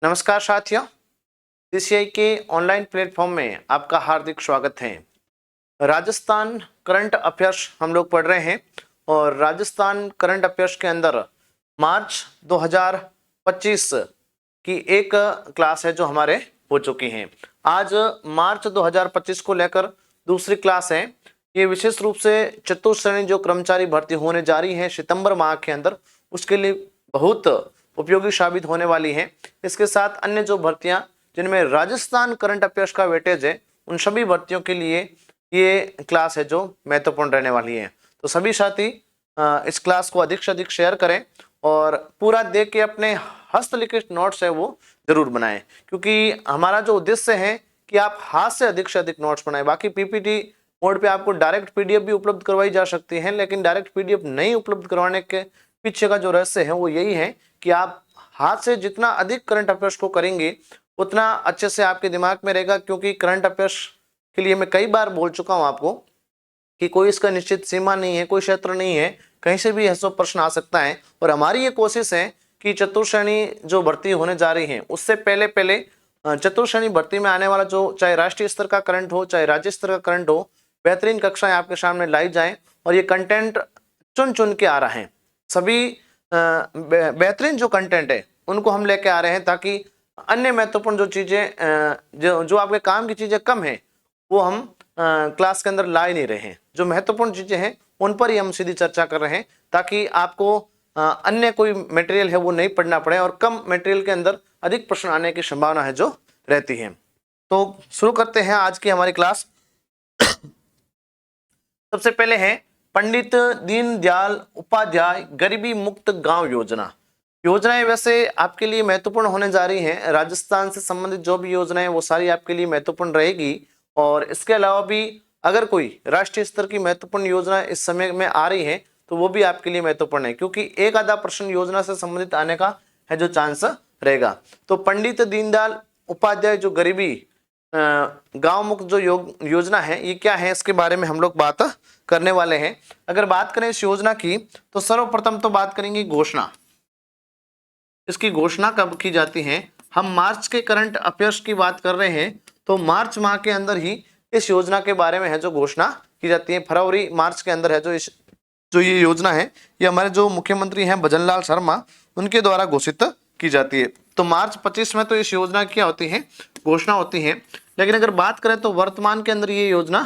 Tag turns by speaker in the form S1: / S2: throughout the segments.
S1: नमस्कार साथियों, सीसीआई के ऑनलाइन प्लेटफॉर्म में आपका हार्दिक स्वागत है। राजस्थान करंट अफेयर्स हम लोग पढ़ रहे हैं और राजस्थान करंट अफेयर्स के अंदर मार्च 2025 की एक क्लास है जो हमारे हो चुकी हैं। आज मार्च 2025 को लेकर दूसरी क्लास है। ये विशेष रूप से चतुर्थ श्रेणी जो कर्मचारी भर्ती होने जा रही है सितंबर माह के अंदर, उसके लिए बहुत उपयोगी साबित होने वाली है। इसके साथ अन्य जो भर्तियां जिनमें राजस्थान करंट अफेयर्स का वेटेज है, उन सभी भर्तियों के लिए ये क्लास है जो महत्वपूर्ण रहने वाली है। तो सभी साथी इस क्लास को अधिक से अधिक शेयर करें और पूरा देख के अपने हस्तलिखित नोट्स है वो जरूर बनाएं, क्योंकि हमारा जो उद्देश्य है कि आप हाथ से अधिक नोट्स बनाएं। बाकी पीपीटी मोड पे आपको डायरेक्ट पीडीएफ भी उपलब्ध करवाई जा सकती है, लेकिन डायरेक्ट पीडीएफ नहीं उपलब्ध करवाने के पीछे का जो रहस्य है वो यही है कि आप हाथ से जितना अधिक करंट अफेयर्स को करेंगे उतना अच्छे से आपके दिमाग में रहेगा। क्योंकि करंट अफेयर्स के लिए मैं कई बार बोल चुका हूं आपको कि कोई इसका निश्चित सीमा नहीं है, कोई क्षेत्र नहीं है, कहीं से भी ऐसा प्रश्न आ सकता है। और हमारी ये कोशिश है कि चतुर्थ श्रेणी जो भर्ती होने जा रही है उससे पहले पहले चतुर्थ श्रेणी भर्ती में आने वाला जो चाहे राष्ट्रीय स्तर का करंट हो चाहे राज्य स्तर का करंट हो, बेहतरीन कक्षाएं आपके सामने लाई जाएं। और ये कंटेंट चुन चुन के आ रहा है, सभी बेहतरीन जो कंटेंट है उनको हम लेके आ रहे हैं, ताकि अन्य महत्वपूर्ण जो चीजें जो आपके काम की चीजें कम है वो हम क्लास के अंदर ला ही नहीं रहे हैं। जो महत्वपूर्ण चीजें हैं उन पर ही हम सीधी चर्चा कर रहे हैं, ताकि आपको अन्य कोई मटेरियल है वो नहीं पढ़ना पड़े और कम मटेरियल के अंदर अधिक प्रश्न आने की संभावना है जो रहती है। तो शुरू करते हैं आज की हमारी क्लास। सबसे पहले है पंडित दीनदयाल उपाध्याय गरीबी मुक्त गांव योजना। योजनाएं वैसे आपके लिए महत्वपूर्ण होने जा रही हैं। राजस्थान से संबंधित जो भी योजनाएं वो सारी आपके लिए महत्वपूर्ण रहेगी। और इसके अलावा भी अगर कोई राष्ट्रीय स्तर की महत्वपूर्ण योजना इस समय में आ रही है तो वो भी आपके लिए महत्वपूर्ण है, क्योंकि एक आधा प्रश्न योजना से संबंधित आने का है जो चांस रहेगा। तो पंडित दीनदयाल उपाध्याय जो गरीबी गांव मुक्त जो योजना है ये क्या है, इसके बारे में हम लोग बात करने वाले हैं। अगर बात करें इस योजना की तो सर्वप्रथम तो बात करेंगे घोषणा। इसकी घोषणा कब की जाती है? हम मार्च के करंट अफेयर्स की बात कर रहे हैं, तो मार्च माह के अंदर ही इस योजना के बारे में है जो घोषणा की जाती है। फरवरी मार्च के अंदर है जो ये योजना है ये हमारे जो मुख्यमंत्री हैं भजनलाल शर्मा उनके द्वारा घोषित की जाती है। तो मार्च 25 में तो इस योजना की क्या होती है, घोषणा होती है। लेकिन अगर बात करें तो वर्तमान के अंदर ये योजना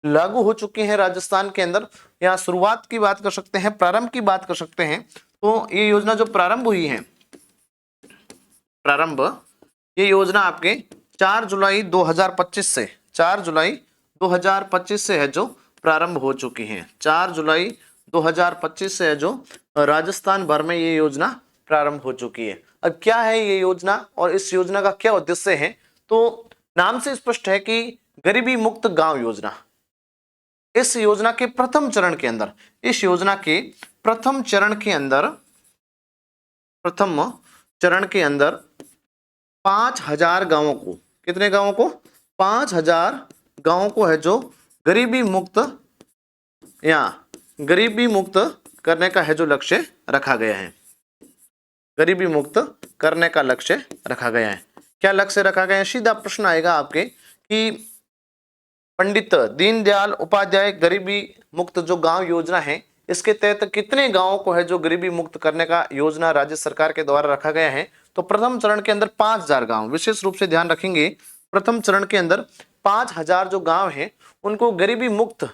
S1: लागू हो चुकी है राजस्थान के अंदर। यहाँ शुरुआत की बात कर सकते हैं, प्रारंभ की बात कर सकते हैं। तो ये योजना जो प्रारंभ हुई है, ये योजना आपके 4 जुलाई 2025 से 4 जुलाई 2025 से है जो प्रारंभ हो चुकी है। 4 जुलाई 2025 से है जो राजस्थान भर में ये योजना प्रारंभ हो चुकी है। अब क्या है ये योजना और इस योजना का क्या उद्देश्य है? तो नाम से स्पष्ट है कि गरीबी मुक्त गांव योजना। इस योजना के प्रथम चरण के अंदर, इस योजना के प्रथम चरण के अंदर 5000 गांवों को, कितने गांवों को? 5000 गांवों को है जो गरीबी मुक्त करने का है जो लक्ष्य रखा गया है। गरीबी मुक्त करने का लक्ष्य रखा गया है। क्या लक्ष्य रखा गया है? सीधा प्रश्न आएगा आपके कि पंडित दीनदयाल उपाध्याय गरीबी मुक्त जो गांव योजना है इसके तहत कितने गांवों को है जो गरीबी मुक्त करने का योजना राज्य सरकार के द्वारा रखा गया है? तो प्रथम चरण के अंदर 5000 गांव, विशेष रूप से ध्यान रखेंगे, प्रथम चरण के अंदर 5000 जो गांव हैं उनको गरीबी मुक्त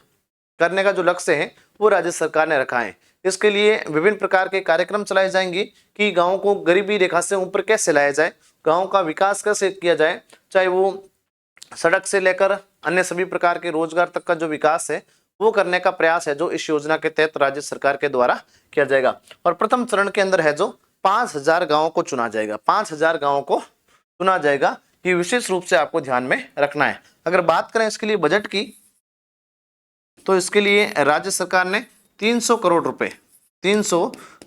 S1: करने का जो लक्ष्य है वो राज्य सरकार ने रखा है। इसके लिए विभिन्न प्रकार के कार्यक्रम चलाए जाएंगे कि गाँव को गरीबी रेखा से ऊपर कैसे लाया जाए, गाँव का विकास कैसे किया जाए, चाहे वो सड़क से लेकर अन्य सभी प्रकार के रोजगार तक का जो विकास है वो करने का प्रयास है जो इस योजना के तहत राज्य सरकार के द्वारा किया जाएगा। और प्रथम चरण के अंदर है जो 5000 गांवों को चुना जाएगा। 5000 गांवों को चुना जाएगा, ये विशेष रूप से आपको ध्यान में रखना है। अगर बात करें इसके लिए बजट की, तो इसके लिए राज्य सरकार ने 300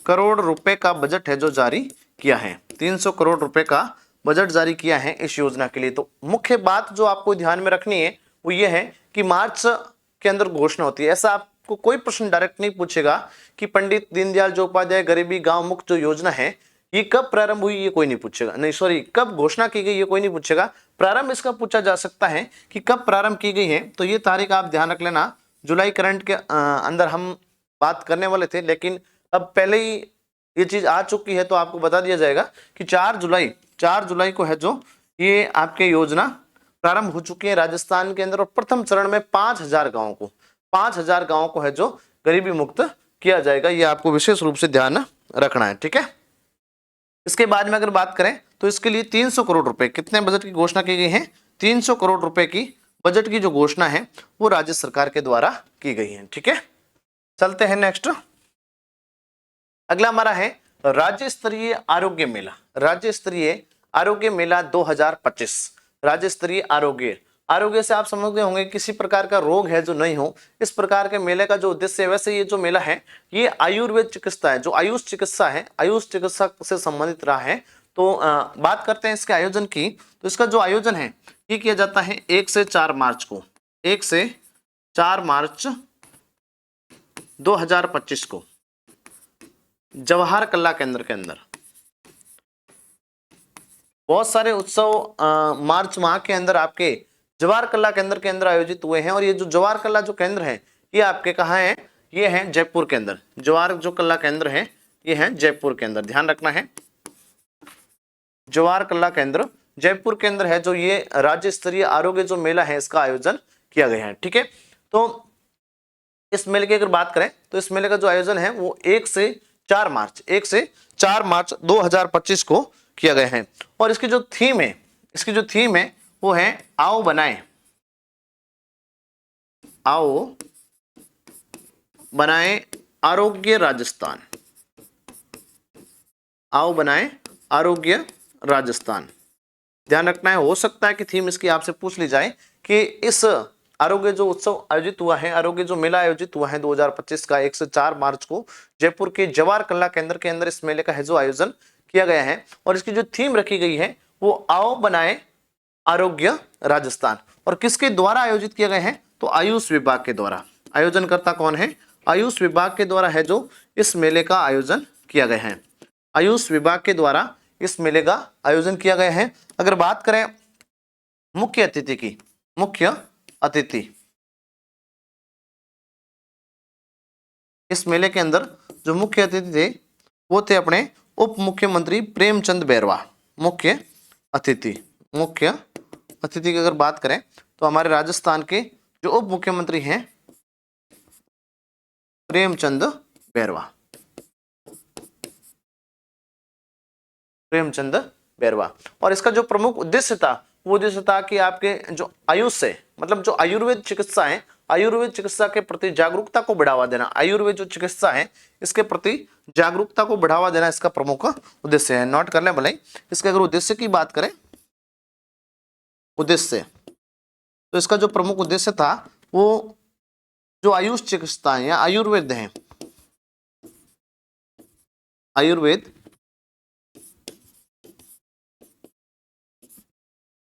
S1: करोड़ रुपए का बजट है जो जारी किया है। 300 करोड़ रुपए का बजट जारी किया है इस योजना के लिए। तो मुख्य बात जो आपको ध्यान में रखनी है वो ये है कि मार्च के अंदर घोषणा होती है। ऐसा आपको कोई प्रश्न डायरेक्ट नहीं पूछेगा कि पंडित दीनदयाल जो उपाध्याय गरीबी गांव मुक्त जो योजना है ये कब प्रारंभ हुई ये कोई नहीं पूछेगा, नहीं सॉरी, कब घोषणा की गई ये कोई नहीं पूछेगा। प्रारंभ इसका पूछा जा सकता है कि कब प्रारंभ की गई है, तो ये तारीख आप ध्यान रख लेना। जुलाई करंट के अंदर हम बात करने वाले थे, लेकिन अब पहले ही ये चीज आ चुकी है तो आपको बता दिया जाएगा कि 4 जुलाई को है जो ये आपके योजना प्रारंभ हो चुकी है राजस्थान के अंदर। और प्रथम चरण में 5,000 गाँवों को है जो गरीबी मुक्त किया जाएगा। ये आपको विशेष रूप से ध्यान रखना है, ठीक है। इसके बाद में अगर बात करें तो इसके लिए 300 करोड़ रुपए, कितने बजट की घोषणा की गई है, 300 करोड़ रुपए की बजट की जो घोषणा है वो राज्य सरकार के द्वारा की गई है, ठीक है। चलते हैं नेक्स्ट। अगला हमारा है राज्य स्तरीय आरोग्य मेला। राज्य स्तरीय आरोग्य मेला 2025। राज्य स्तरीय आरोग्य से आप समझते होंगे किसी प्रकार का रोग है जो नहीं हो, इस प्रकार के मेले का जो उद्देश्य है। वैसे ये जो मेला है ये आयुर्वेद चिकित्सा है, जो आयुष चिकित्सा है, आयुष चिकित्सा से संबंधित रहा है। तो बात करते हैं इसके आयोजन की, तो इसका जो आयोजन है ये किया जाता है 1 से 4 मार्च को, 1 से 4 मार्च 2025 को जवाहर कला केंद्र के अंदर। बहुत सारे उत्सव मार्च माह के अंदर आपके जवाहर कला केंद्र के अंदर आयोजित हुए हैं। और ये जो जवाहर कला जो केंद्र है ये आपके कहाँ है, ये है जयपुर के अंदर। जवाहर जो कला केंद्र है ये है जयपुर के अंदर, ध्यान रखना है। जवाहर कला केंद्र जयपुर के अंदर है जो ये राज्य स्तरीय आरोग्य जो मेला है इसका आयोजन किया गया है, ठीक है। तो इस मेले की अगर बात करें तो इस मेले का जो आयोजन है वो 1 से 4 मार्च 2025 को किया गया है। और इसकी जो थीम है वो है आओ बनाए आरोग्य राजस्थान। आओ बनाए आरोग्य राजस्थान, ध्यान रखना है। हो सकता है कि थीम इसकी आपसे पूछ ली जाए कि इस आरोग्य जो उत्सव आयोजित हुआ है, आरोग्य जो मेला आयोजित हुआ है 2025 का 1 से 4 मार्च को जयपुर के जवाहर कला केंद्र के अंदर इस मेले का है जो आयोजन किया गया है। और इसकी जो थीम रखी गई है वो आओ बनाए आरोग्य राजस्थान। और किसके द्वारा आयोजित किया गया है, तो आयुष विभाग के द्वारा। आयोजनकर्ता कौन है, आयुष विभाग के द्वारा है जो इस मेले का आयोजन किया गया है। आयुष विभाग के द्वारा इस मेले का आयोजन किया गया है। अगर बात करें मुख्य अतिथि की, मुख्य अतिथि इस मेले के अंदर जो मुख्य अतिथि थे वो थे अपने उप मुख्यमंत्री प्रेमचंद बैरवा। मुख्य अतिथि की अगर बात करें तो हमारे राजस्थान के जो उप मुख्यमंत्री हैं प्रेमचंद बैरवा। और इसका जो प्रमुख उद्देश्य था वो उद्देश्य था कि आपके जो आयुष से मतलब जो आयुर्वेद चिकित्सा है, आयुर्वेद चिकित्सा के प्रति जागरूकता को बढ़ावा देना। आयुर्वेद जो चिकित्सा है इसके प्रति जागरूकता को बढ़ावा देना इसका प्रमुख उद्देश्य है। नोट कर लें भले। इसके अगर उद्देश्य की बात करें, उद्देश्य, तो इसका जो प्रमुख उद्देश्य था वो जो आयुष चिकित्सा है या आयुर्वेद है, आयुर्वेद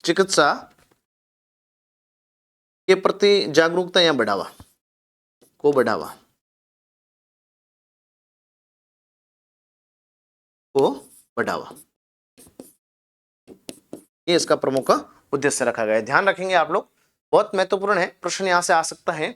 S1: चिकित्सा के प्रति जागरूकता या बढ़ावा ये इसका प्रमुख उद्देश्य रखा गया है। ध्यान रखेंगे आप लोग, बहुत महत्वपूर्ण है, प्रश्न यहाँ से आ सकता है।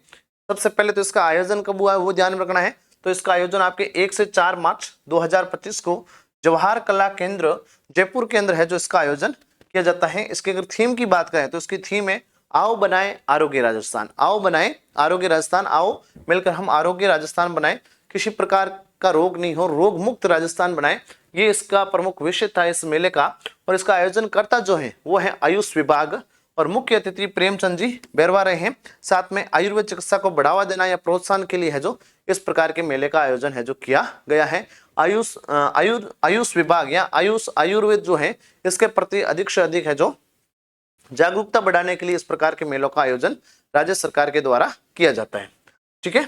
S1: सबसे पहले तो इसका आयोजन कब हुआ है वो ध्यान रखना है। तो इसका आयोजन आपके 1 से 4 मार्च 2025 को जवाहर कला केंद्र जयपुर के अंदर है जो इसका आयोजन किया जाता है। इसके अगर थीम की बात करें तो इसकी थीम है आओ बनाए आरोग्य राजस्थान। आओ बनाए आरोग्य राजस्थान, आओ मिलकर हम आरोग्य राजस्थान बनाए, किसी प्रकार का रोग नहीं हो, रोग मुक्त राजस्थान बनाए। ये इसका प्रमुख विषय था इस मेले का। और इसका आयोजनकर्ता जो है वो है आयुष विभाग और मुख्य अतिथि प्रेमचंद जी बैरवा रहे हैं। साथ में आयुर्वेद चिकित्सा को बढ़ावा देना या प्रोत्साहन के लिए है जो इस प्रकार के मेले का आयोजन है जो किया गया है। आयुष विभाग या आयुर्वेद जो है इसके प्रति अधिक से अधिक है जो जागरूकता बढ़ाने के लिए इस प्रकार के मेलों का आयोजन राज्य सरकार के द्वारा किया जाता है, ठीक है।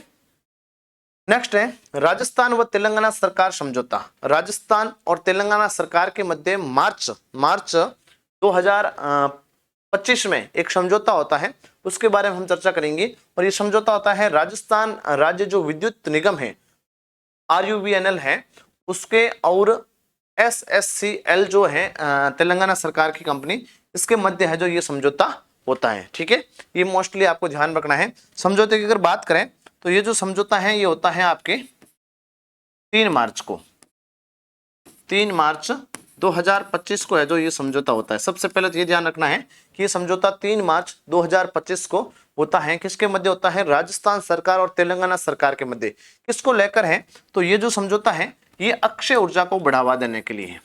S1: नेक्स्ट है राजस्थान व तेलंगाना सरकार समझौता। राजस्थान और तेलंगाना सरकार के मध्य मार्च 2025 में एक समझौता होता है, उसके बारे में हम चर्चा करेंगे। और ये समझौता होता है राजस्थान राज्य जो विद्युत निगम है RUVNL है उसके और SSCL जो है तेलंगाना सरकार की कंपनी, इसके मध्य है जो ये समझौता होता है। ठीक है, ये मोस्टली आपको ध्यान रखना है। समझौते की अगर बात करें तो ये जो समझौता है ये होता है आपके 3 मार्च को, 3 मार्च 2025 को है जो ये समझौता होता है। सबसे पहले तो ये ध्यान रखना है कि ये समझौता 3 मार्च 2025 को होता है। किसके मध्य होता है? राजस्थान सरकार और तेलंगाना सरकार के मध्य। किसको लेकर है? तो ये जो समझौता है ये अक्षय ऊर्जा को बढ़ावा देने के लिए है।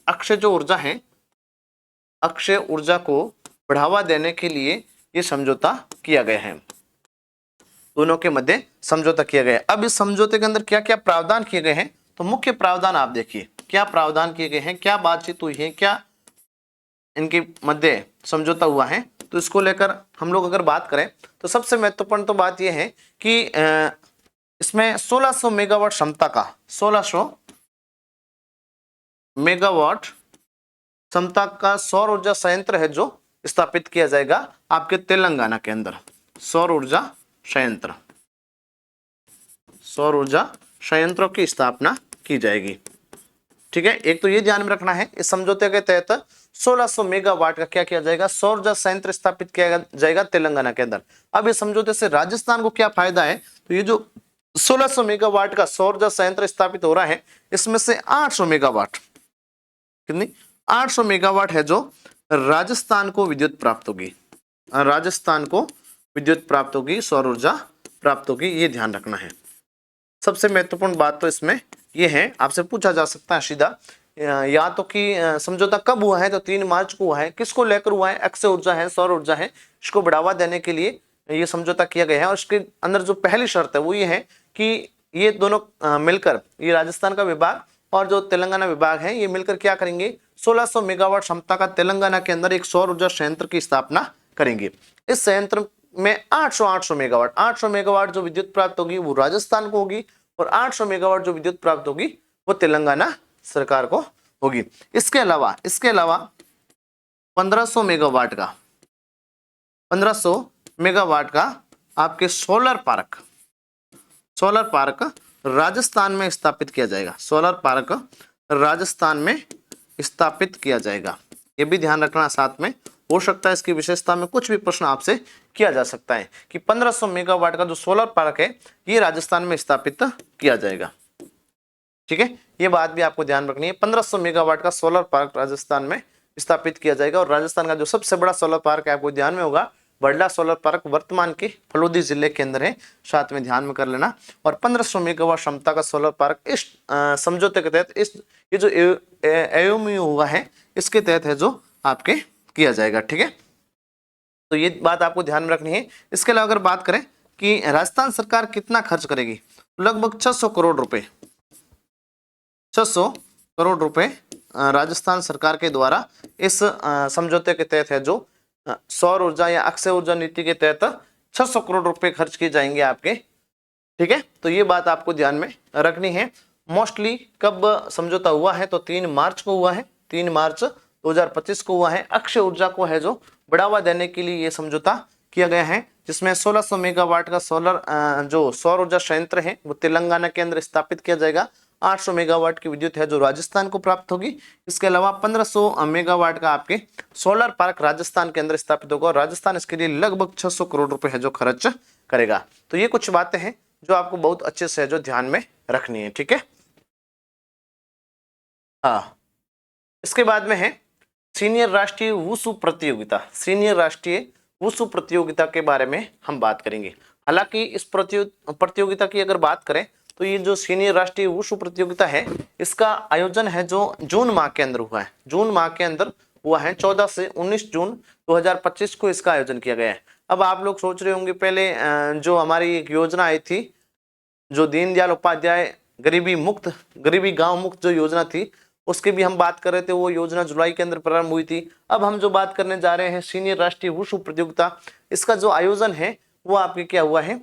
S1: अक्षय जो ऊर्जा है, अक्षय ऊर्जा को बढ़ावा देने के लिए ये समझौता किया गया है, दोनों के मध्य समझौता किया गया है। अब इस समझौते के अंदर क्या क्या प्रावधान किए गए हैं? तो मुख्य प्रावधान आप देखिए, क्या प्रावधान किए गए हैं, क्या बातचीत हुई है, क्या इनके मध्य समझौता हुआ है। तो इसको लेकर हम लोग अगर बात करें तो सबसे महत्वपूर्ण तो बात यह है कि इसमें 1600 मेगावाट क्षमता का, 1600 मेगावाट क्षमता का सौर ऊर्जा संयंत्र है जो स्थापित किया जाएगा आपके तेलंगाना के अंदर। सौर ऊर्जा संयंत्र, सौर ऊर्जा संयंत्रों की स्थापना की जाएगी। ठीक है, एक तो ये ध्यान में रखना है इस समझौते के तहत 1600 मेगावाट का क्या किया जाएगा? सौर ऊर्जा संयंत्र स्थापित किया जाएगा तेलंगाना के अंदर। अब इस समझौते से राजस्थान को क्या फायदा है? तो ये जो 1600 मेगावाट का सौर ऊर्जा संयंत्र स्थापित हो रहा है, इसमें से 800 मेगावाट, कितनी? 800 मेगावाट है जो राजस्थान को विद्युत प्राप्त होगी, राजस्थान को विद्युत प्राप्त होगी, सौर ऊर्जा प्राप्त होगी। ये ध्यान रखना है। सबसे महत्वपूर्ण बात तो इसमें ये है, आपसे पूछा जा सकता है सीधा या तो कि समझौता कब हुआ है? तो 3 मार्च को हुआ है। किसको लेकर हुआ है? अक्षय ऊर्जा है, सौर ऊर्जा है, इसको बढ़ावा देने के लिए ये समझौता किया गया है। और इसके अंदर जो पहली शर्त है वो ये है कि ये दोनों मिलकर, ये राजस्थान का विभाग और जो तेलंगाना विभाग है, ये मिलकर क्या करेंगे? 1600 मेगावाट क्षमता का तेलंगाना के अंदर एक सौर ऊर्जा संयंत्र की स्थापना करेंगे। इस संयंत्र में 800 मेगावाट जो विद्युत प्राप्त होगी वो राजस्थान को होगी, और 800 मेगावाट जो विद्युत प्राप्त होगी वो तेलंगाना सरकार को होगी। इसके अलावा 1500 मेगावाट का आपके सोलर पार्क राजस्थान में स्थापित किया जाएगा। सोलर पार्क राजस्थान में स्थापित किया जाएगा, ये भी ध्यान रखना। साथ में हो सकता है इसकी विशेषता में कुछ भी प्रश्न आपसे किया जा सकता है कि 1500 मेगावाट का जो सोलर पार्क है ये राजस्थान में स्थापित किया जाएगा। ठीक है, ये बात भी आपको ध्यान रखनी है। 1500 मेगावाट का सोलर पार्क राजस्थान में स्थापित किया जाएगा। और राजस्थान का जो सबसे बड़ा सोलर पार्क है आपको ध्यान में होगा, बड़ला सोलर पार्क, वर्तमान के फलोदी जिले के अंदर है, साथ में ध्यान में कर लेना। और 1500 मेगावाट क्षमता का सोलर पार्क इस समझौते के तहत, इस ये जो एओयू हुआ है इसके तहत है जो आपके किया जाएगा। ठीक है, तो ये बात आपको ध्यान में रखनी है। इसके अलावा अगर बात करें कि राजस्थान सरकार कितना खर्च करेगी, लगभग 600 करोड़ रुपए, 600 करोड़ रुपए राजस्थान सरकार के द्वारा इस समझौते के तहत है जो सौर ऊर्जा या अक्षय ऊर्जा नीति के तहत 600 करोड़ रुपए खर्च किए जाएंगे आपके। ठीक है, तो ये बात आपको ध्यान में रखनी है। मोस्टली कब समझौता हुआ है? तो 3 मार्च को हुआ है, 3 मार्च 2025 को हुआ है। अक्षय ऊर्जा को है जो बढ़ावा देने के लिए ये समझौता किया गया है, जिसमें 1600 मेगावाट का जो सौर ऊर्जा संयंत्र है वो तेलंगाना के अंदर स्थापित किया जाएगा। 800 मेगावाट की विद्युत है जो राजस्थान को प्राप्त होगी। इसके अलावा 1500 मेगावाट का आपके सोलर पार्क राजस्थान के अंदर स्थापित होगा, और राजस्थान इसके लिए लगभग 600 करोड़ रुपए है जो खर्च करेगा। तो ये कुछ बातें हैं जो आपको बहुत अच्छे से है जो ध्यान में रखनी है। ठीक है, हाँ, इसके बाद में है सीनियर राष्ट्रीय वुशु प्रतियोगिता। सीनियर राष्ट्रीय वुशु प्रतियोगिता के बारे में हम बात करेंगे। हालांकि इस प्रतियोगिता की अगर बात करें तो ये जो सीनियर राष्ट्रीय वुशु प्रतियोगिता है इसका आयोजन है जो जून माह के अंदर हुआ है, जून माह के अंदर हुआ है। 14 से 19 जून 2025 को इसका आयोजन किया गया है। अब आप लोग सोच रहे होंगे पहले जो हमारी एक योजना आई थी, जो दीनदयाल उपाध्याय गरीबी गांव मुक्त जो योजना थी, उसकी भी हम बात कर रहे थे। वो योजना जुलाई के अंदर प्रारंभ हुई थी। अब हम जो बात करने जा रहे हैं सीनियर राष्ट्रीय वुशु प्रतियोगिता, इसका जो आयोजन है वो आपके क्या हुआ है?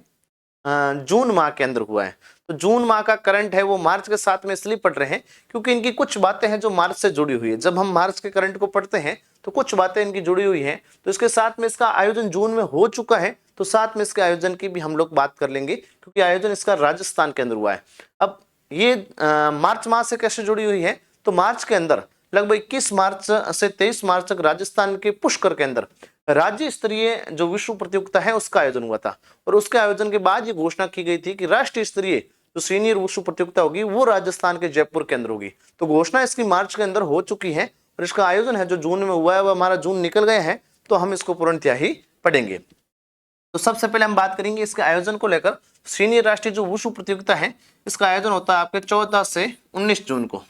S1: जून माह के अंदर हुआ है। तो जून माह का करंट है वो मार्च के साथ में इसलिए पढ़ रहे हैं क्योंकि इनकी कुछ बातें हैं जो मार्च से जुड़ी हुई है। जब हम मार्च के करंट को पढ़ते हैं तो कुछ बातें इनकी जुड़ी हुई हैं, तो इसके साथ में इसका आयोजन जून में हो चुका है, तो साथ में इसके आयोजन की भी हम लोग बात कर लेंगे क्योंकि आयोजन इसका राजस्थान के अंदर हुआ है। अब ये मार्च माह से कैसे जुड़ी हुई है? तो मार्च के अंदर लगभग 21 मार्च से 23 मार्च तक राजस्थान के पुष्कर के अंदर राज्य स्तरीय जो विश्व प्रतियोगिता है उसका आयोजन हुआ था। और उसके आयोजन के बाद ये घोषणा की गई थी कि राष्ट्रीय स्तरीय जो सीनियर विश्व प्रतियोगिता होगी वो राजस्थान के जयपुर के अंदर होगी। तो घोषणा इसकी मार्च के अंदर हो चुकी है और इसका आयोजन है जो जून में हुआ है वो हमारा जून निकल गया है, तो हम इसको पूर्णतया ही पढ़ेंगे। तो सबसे पहले हम बात करेंगे इसके आयोजन को लेकर। सीनियर राष्ट्रीय जो वुशु प्रतियोगिता है इसका आयोजन होता है आपके 14 से 19 जून को,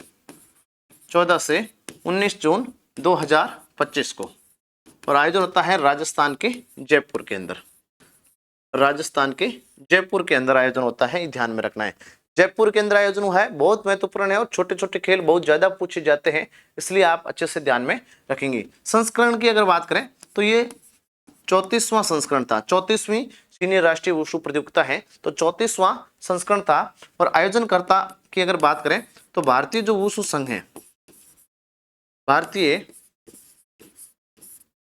S1: 14 से 19 जून 2025 को, और आयोजन होता है राजस्थान के जयपुर के अंदर। राजस्थान के जयपुर के अंदर आयोजन होता है, ध्यान में रखना है। जयपुर के अंदर आयोजन हुआ है, बहुत महत्वपूर्ण है और छोटे छोटे खेल बहुत ज्यादा पूछे जाते हैं, इसलिए आप अच्छे से ध्यान में रखेंगे। संस्करण की अगर बात करें तो ये 34वां संस्करण था, 34वीं सीनियर राष्ट्रीय वुशु प्रतियोगिता है, तो 34वां संस्करण था। और आयोजनकर्ता की अगर बात करें तो भारतीय जो वुशु संघ है, भारतीय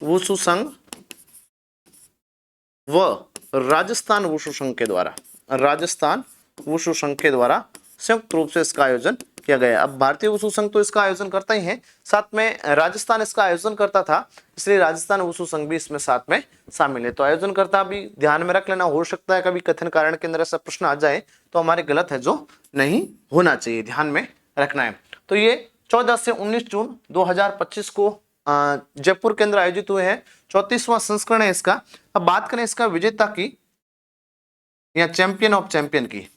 S1: वुशु संघ व राजस्थान वुशु संघ के द्वारा, राजस्थान वुशु संघ के द्वारा संयुक्त रूप से इसका आयोजन किया गया। अब भारतीय वुशु संघ तो इसका आयोजन करता ही है, साथ में राजस्थान इसका आयोजन करता था, इसलिए राजस्थान वुशु संघ भी इसमें साथ में शामिल है। तो आयोजन करता भी ध्यान में रख लेना, हो सकता है कभी कथन कारण के अंदर ऐसा प्रश्न आ जाए तो हमारे गलत है जो नहीं होना चाहिए, ध्यान में रखना है। तो ये 14 से 19 जून 2025 को जयपुर के अंदर आयोजित हुए हैं, 34वां संस्करण है इसका। अब बात करें इसका विजेता की या चैंपियन ऑफ चैंपियन की,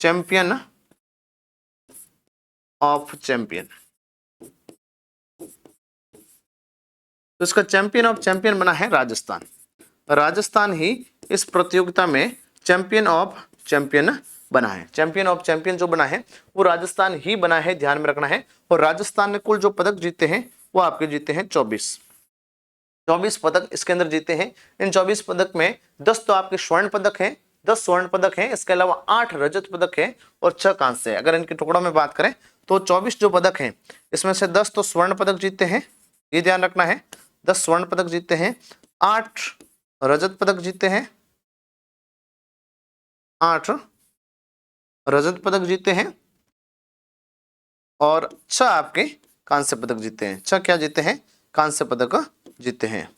S1: चैंपियन ऑफ चैंपियन, तो इसका चैंपियन ऑफ चैंपियन बना है राजस्थान। राजस्थान ही इस प्रतियोगिता में चैंपियन ऑफ चैंपियन बना है। चैंपियन ऑफ चैंपियन जो बना है वो राजस्थान ही बना है, ध्यान में रखना है। और राजस्थान ने कुल जो पदक जीते हैं वो आपके जीते हैं 24 पदक इसके अंदर जीते हैं। इन 24 पदक में 10 तो आपके स्वर्ण पदक हैं, 10 स्वर्ण पदक हैं, इसके अलावा 8 रजत पदक हैं और 6 कांस्य है। अगर इनके टुकड़ों में बात करें तो 24 जो पदक हैं इसमें से 10 तो स्वर्ण पदक जीते हैं, ये ध्यान रखना है, 10 स्वर्ण पदक जीते हैं, 8 रजत पदक जीते हैं, 8 रजत पदक जीते हैं और 6 आपके कांस्य पदक जीते हैं। 6 क्या जीते हैं? कांस्य पदक जीते हैं,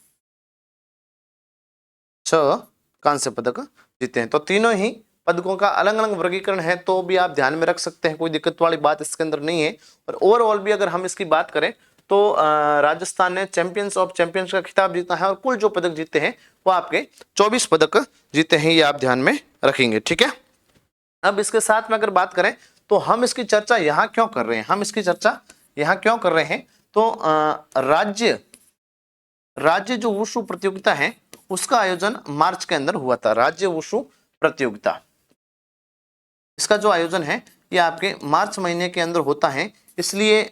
S1: 6 कांस्य पदक जीते हैं। तो तीनों ही पदकों का अलग अलग वर्गीकरण है, तो भी आप ध्यान में रख सकते हैं, कोई दिक्कत वाली बात इसके अंदर नहीं है। और ओवरऑल भी अगर हम इसकी बात करें तो राजस्थान ने चैंपियंस ऑफ चैंपियंस का खिताब जीता है और कुल जो पदक जीते हैं वो आपके 24 पदक जीते हैं, ये आप ध्यान में रखेंगे, ठीक है। अब इसके साथ में अगर बात करें तो हम इसकी चर्चा यहाँ क्यों कर रहे हैं, हम इसकी चर्चा यहाँ क्यों कर रहे हैं, तो राज्य जो वुशु प्रतियोगिता है उसका आयोजन मार्च के अंदर हुआ था। राज्य वुशु प्रतियोगिता इसका जो आयोजन है ये आपके मार्च महीने के अंदर होता है, इसलिए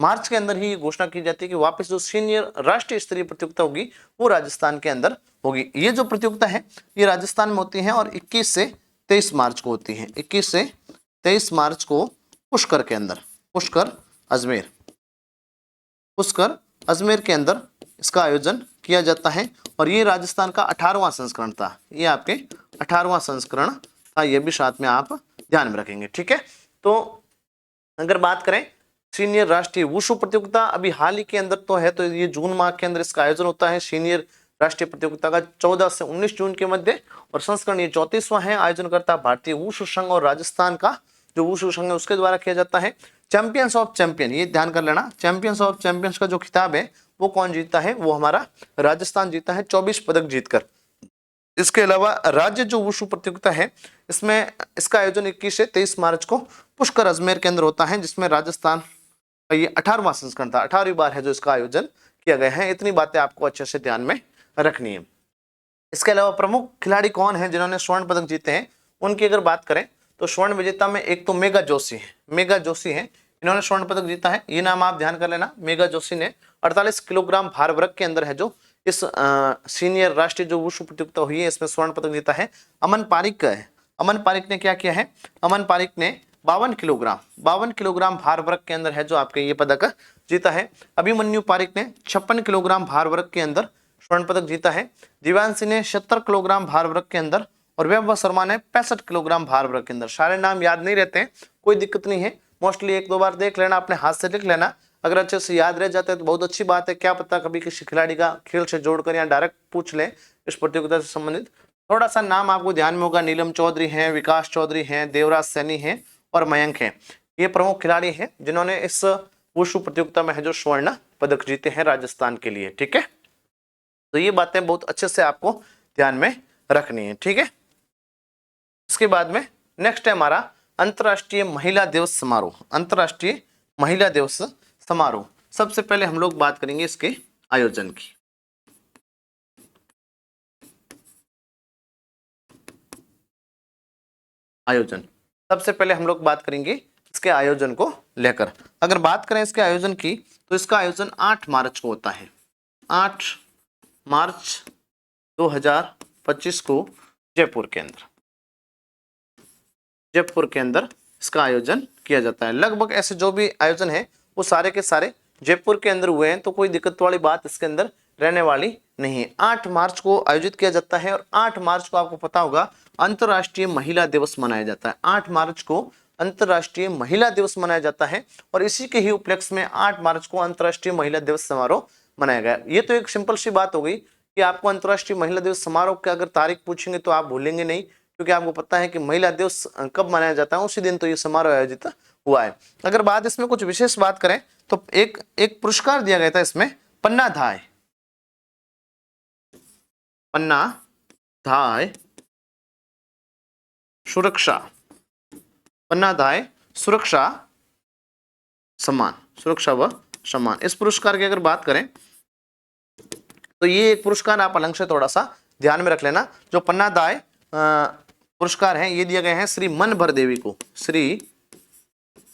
S1: मार्च के अंदर ही घोषणा की जाती है कि वापस जो सीनियर राष्ट्रीय स्तरीय प्रतियोगिता होगी वो राजस्थान के अंदर होगी। ये जो प्रतियोगिता है ये राजस्थान में होती है और 21 से 23 मार्च को होती है, 21 से 23 मार्च को पुष्कर के अंदर, पुष्कर अजमेर के अंदर इसका आयोजन किया जाता है। और ये राजस्थान का 18वां संस्करण था, ये आपके 18वां संस्करण था, ये भी साथ में आप ध्यान में रखेंगे, ठीक है। तो अगर बात करें सीनियर राष्ट्रीय वुशु प्रतियोगिता अभी हाल ही के अंदर तो है, तो ये जून माह के अंदर इसका आयोजन होता है सीनियर राष्ट्रीय प्रतियोगिता का 14 से 19 जून के मध्य, और संस्करण ये 34वां है। आयोजनकर्ता भारतीय वुशु संघ और राजस्थान का जो वुशु संघ है उसके द्वारा किया जाता है। चैंपियंस ऑफ चैंपियन, ये ध्यान कर लेना, चैंपियंस ऑफ चैंपियंस का जो खिताब है वो कौन जीता है, वो हमारा राजस्थान जीता है 24 पदक जीतकर। इसके अलावा राज्य जो वुशु प्रतियोगिता है इसमें इसका आयोजन 21 से 23 मार्च को पुष्कर अजमेर के अंदर होता है, जिसमें राजस्थान ये 18वां संस्करण था, 18वीं बार है जो इसका आयोजन किया गया है। इतनी बातें आपको अच्छे से ध्यान में रखनी है। इसके अलावा प्रमुख खिलाड़ी कौन है जिन्होंने स्वर्ण पदक जीते हैं, उनकी अगर बात करें तो स्वर्ण विजेता में एक तो मेघा जोशी है, मेघा जोशी है, इन्होंने स्वर्ण पदक जीता है, ये नाम आप ध्यान कर लेना। मेघा जोशी ने 48 किलोग्राम भार वर्ग के अंदर है जो इस सीनियर राष्ट्रीय जो वुशु प्रतियोगिता हुई है इसमें स्वर्ण पदक जीता है। अमन पारिक है, अमन पारिक ने क्या किया है, अमन पारिक ने 52 किलोग्राम भार वर्ग के अंदर है जो आपके ये पदक जीता है। अभिमन्यु पारिक ने 56 किलोग्राम भार वर्ग के अंदर स्वर्ण पदक जीता है। दिव्यांशी ने 70 किलोग्राम भार वर्ग के अंदर, और वैभव शर्मा ने 65 किलोग्राम भार वर्ग के अंदर। सारे नाम याद नहीं रहते हैं, कोई दिक्कत नहीं है, मोस्टली एक दो बार देख लेना, अपने हाथ से लिख लेना। अगर अच्छे से याद रह जाता है तो बहुत अच्छी बात है, क्या पता कभी किसी खिलाड़ी का खेल से जोड़कर या डायरेक्ट पूछ लें इस प्रतियोगिता से संबंधित। थोड़ा सा नाम आपको ध्यान में होगा, नीलम चौधरी हैं, विकास चौधरी हैं, देवराज सैनी हैं और मयंक हैं। ये प्रमुख खिलाड़ी हैं जिन्होंने इस वुशु प्रतियोगिता में है जो स्वर्ण पदक जीते हैं राजस्थान के लिए। ठीक है, तो ये बातें बहुत अच्छे से आपको ध्यान में रखनी है। ठीक है, इसके बाद में नेक्स्ट है हमारा अंतर्राष्ट्रीय महिला दिवस समारोह। अंतर्राष्ट्रीय महिला दिवस समारोह, सबसे पहले हम लोग बात करेंगे इसके आयोजन की। आयोजन, सबसे पहले हम लोग बात करेंगे इसके आयोजन को लेकर। अगर बात करें इसके आयोजन की तो इसका आयोजन 8 मार्च को होता है। 8 मार्च 2025 को जयपुर के अंदर, जयपुर के अंदर इसका आयोजन किया जाता है। लगभग ऐसे जो भी आयोजन है वो सारे के सारे जयपुर के अंदर हुए हैं, तो कोई दिक्कत वाली बात इसके अंदर रहने वाली नहीं है। 8 मार्च को आयोजित किया जाता है और 8 मार्च को आपको पता होगा अंतर्राष्ट्रीय महिला दिवस मनाया जाता है। 8 मार्च को अंतर्राष्ट्रीय महिला दिवस मनाया जाता है और इसी के ही उपलक्ष्य में 8 मार्च को अंतर्राष्ट्रीय महिला दिवस समारोह मनाया गया। ये तो एक सिंपल सी बात हो गई कि आपको अंतर्राष्ट्रीय महिला दिवस समारोह की अगर तारीख पूछेंगे तो आप भूलेंगे नहीं, क्योंकि आपको पता है कि महिला दिवस कब मनाया जाता है, उसी दिन तो ये समारोह आयोजित हुआ है। अगर बात इसमें कुछ विशेष बात करें तो एक पुरस्कार दिया गया था इसमें, पन्नाधाय, पन्नाधाय सुरक्षा, पन्नाधाय सुरक्षा सम्मान, सुरक्षा व सम्मान। इस पुरस्कार की अगर बात करें तो ये एक पुरस्कार आप अलग से थोड़ा सा ध्यान में रख लेना। जो पन्नाधाय पुरस्कार हैं ये दिए गए हैं श्री मनभर देवी को, श्री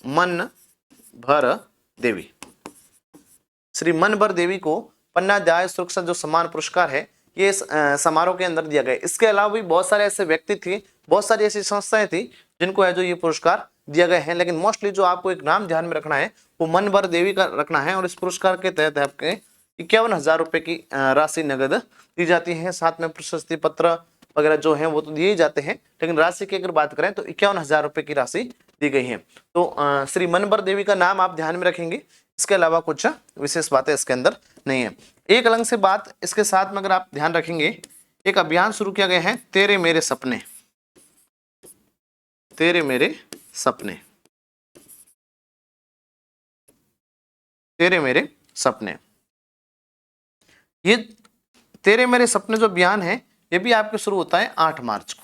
S1: मनभर देवी, श्री मनभर देवी को पन्नाधाय सुरक्षा जो सम्मान पुरस्कार है ये समारोह के अंदर दिया गया। इसके अलावा भी बहुत सारे ऐसे व्यक्ति थे, बहुत सारी ऐसी संस्थाएं थी जिनको है जो ये पुरस्कार दिया गए हैं, लेकिन मोस्टली जो आपको एक नाम ध्यान में रखना है वो मनभर देवी का रखना है। और इस पुरस्कार के तहत आपके 51,000 रुपए की राशि नगद दी जाती है, साथ में प्रशस्ति पत्र वगैरह जो है वो तो दिए ही जाते हैं, लेकिन राशि की अगर बात करें तो 51,000 रुपए की राशि दी गई है। तो श्री मनभर देवी का नाम आप ध्यान में रखेंगे, इसके अलावा कुछ विशेष बातें इसके अंदर नहीं है। एक अलग से बात इसके साथ में अगर आप ध्यान रखेंगे, एक अभियान शुरू किया गया है, तेरे मेरे सपने, तेरे मेरे सपने, तेरे मेरे सपने। ये तेरे मेरे सपने जो अभियान है ये भी आपके शुरू होता है 8 मार्च को।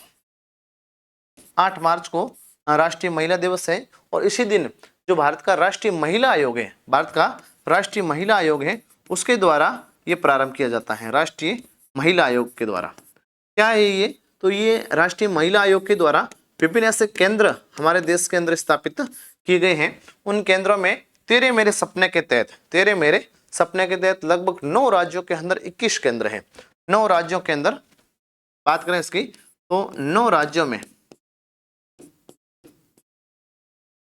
S1: 8 मार्च को राष्ट्रीय महिला दिवस है और इसी दिन जो भारत का राष्ट्रीय महिला आयोग है, भारत का राष्ट्रीय महिला आयोग है, उसके द्वारा ये प्रारंभ किया जाता है, राष्ट्रीय महिला आयोग के द्वारा। क्या है ये? तो ये राष्ट्रीय महिला आयोग के द्वारा विभिन्न ऐसे केंद्र हमारे देश के अंदर स्थापित किए गए हैं। उन केंद्रों में तेरे मेरे सपने के तहत, तेरे मेरे सपने के तहत लगभग 9 राज्यों के अंदर 21 केंद्र हैं। 9 राज्यों के अंदर बात करें इसकी तो 9 राज्यों में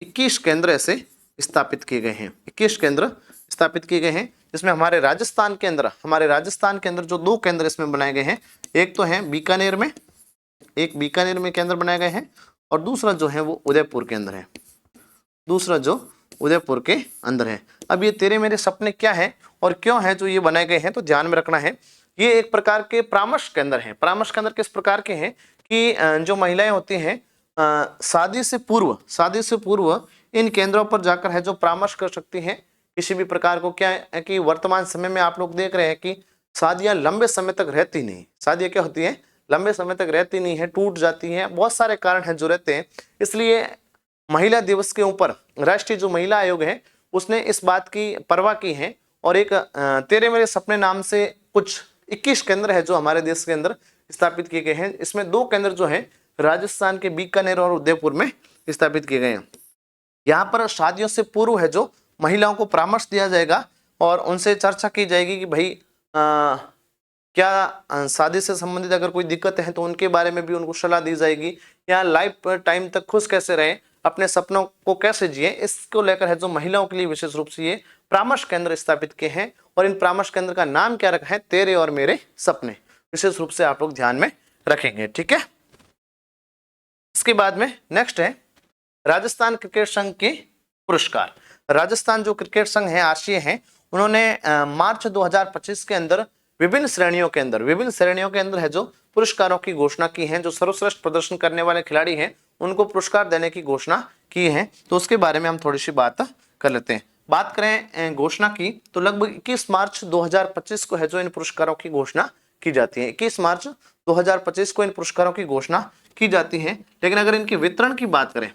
S1: 21 केंद्र ऐसे स्थापित किए गए हैं, 21 केंद्र स्थापित किए गए हैं, जिसमें हमारे राजस्थान के अंदर जो 2 केंद्र इसमें बनाए गए हैं, एक तो है बीकानेर में, एक बीकानेर में केंद्र बनाए गए हैं और दूसरा जो है वो उदयपुर के अंदर है, दूसरा जो उदयपुर के अंदर है। अब ये तेरे मेरे सपने क्या है और क्यों है जो ये बनाए गए हैं, तो ध्यान में रखना है ये एक प्रकार के परामर्श केंद्र हैं। परामर्श केंद्र किस प्रकार के हैं कि जो महिलाएं होती हैं शादी से पूर्व इन केंद्रों पर जाकर है जो परामर्श कर सकती हैं किसी भी प्रकार को। क्या है कि वर्तमान समय में आप लोग देख रहे हैं कि शादियां लंबे समय तक रहती नहीं, शादियां क्या होती हैं, लंबे समय तक रहती नहीं है, टूट जाती हैं, बहुत सारे कारण हैं जो रहते हैं। इसलिए महिला दिवस के ऊपर राष्ट्रीय जो महिला आयोग है उसने इस बात की परवाह की है और एक तेरे मेरे सपने नाम से कुछ 21 केंद्र है जो हमारे देश के अंदर स्थापित किए गए हैं। इसमें 2 केंद्र जो है राजस्थान के बीकानेर और उदयपुर में स्थापित किए गए हैं। यहाँ पर शादियों से पूर्व है जो महिलाओं को परामर्श दिया जाएगा और उनसे चर्चा की जाएगी कि भाई क्या शादी से संबंधित अगर कोई दिक्कत है तो उनके बारे में भी उनको सलाह दी जाएगी, या लाइफ टाइम तक खुश कैसे रहे, अपने सपनों को कैसे जिए, इसको लेकर है जो महिलाओं के लिए विशेष रूप से ये परामर्श केंद्र स्थापित किए हैं। और इन परामर्श केंद्र का नाम क्या रखा है, तेरे और मेरे सपने, विशेष रूप से आप लोग ध्यान में रखेंगे। ठीक है, इसके बाद में नेक्स्ट है राजस्थान क्रिकेट संघ की पुरस्कार। राजस्थान जो क्रिकेट संघ है, आरसीए है, उन्होंने मार्च 2025 के अंदर विभिन्न श्रेणियों के अंदर है जो पुरस्कारों की घोषणा की है। जो सर्वश्रेष्ठ प्रदर्शन करने वाले खिलाड़ी हैं उनको पुरस्कार देने की घोषणा की है, तो उसके बारे में हम थोड़ी सी बात कर लेते हैं। बात करें घोषणा की, तो लगभग 21 मार्च 2025 को है जो इन पुरस्कारों की घोषणा की जाती है। 21 मार्च 2025 को इन पुरस्कारों की घोषणा की जाती है। लेकिन अगर इनके वितरण की बात करें,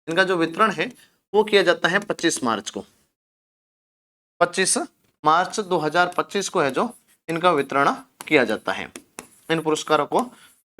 S1: इनका जो वितरण है वो किया जाता है 25 मार्च को। 25 मार्च 2025 को है जो इनका वितरण किया जाता है। इन पुरस्कारों को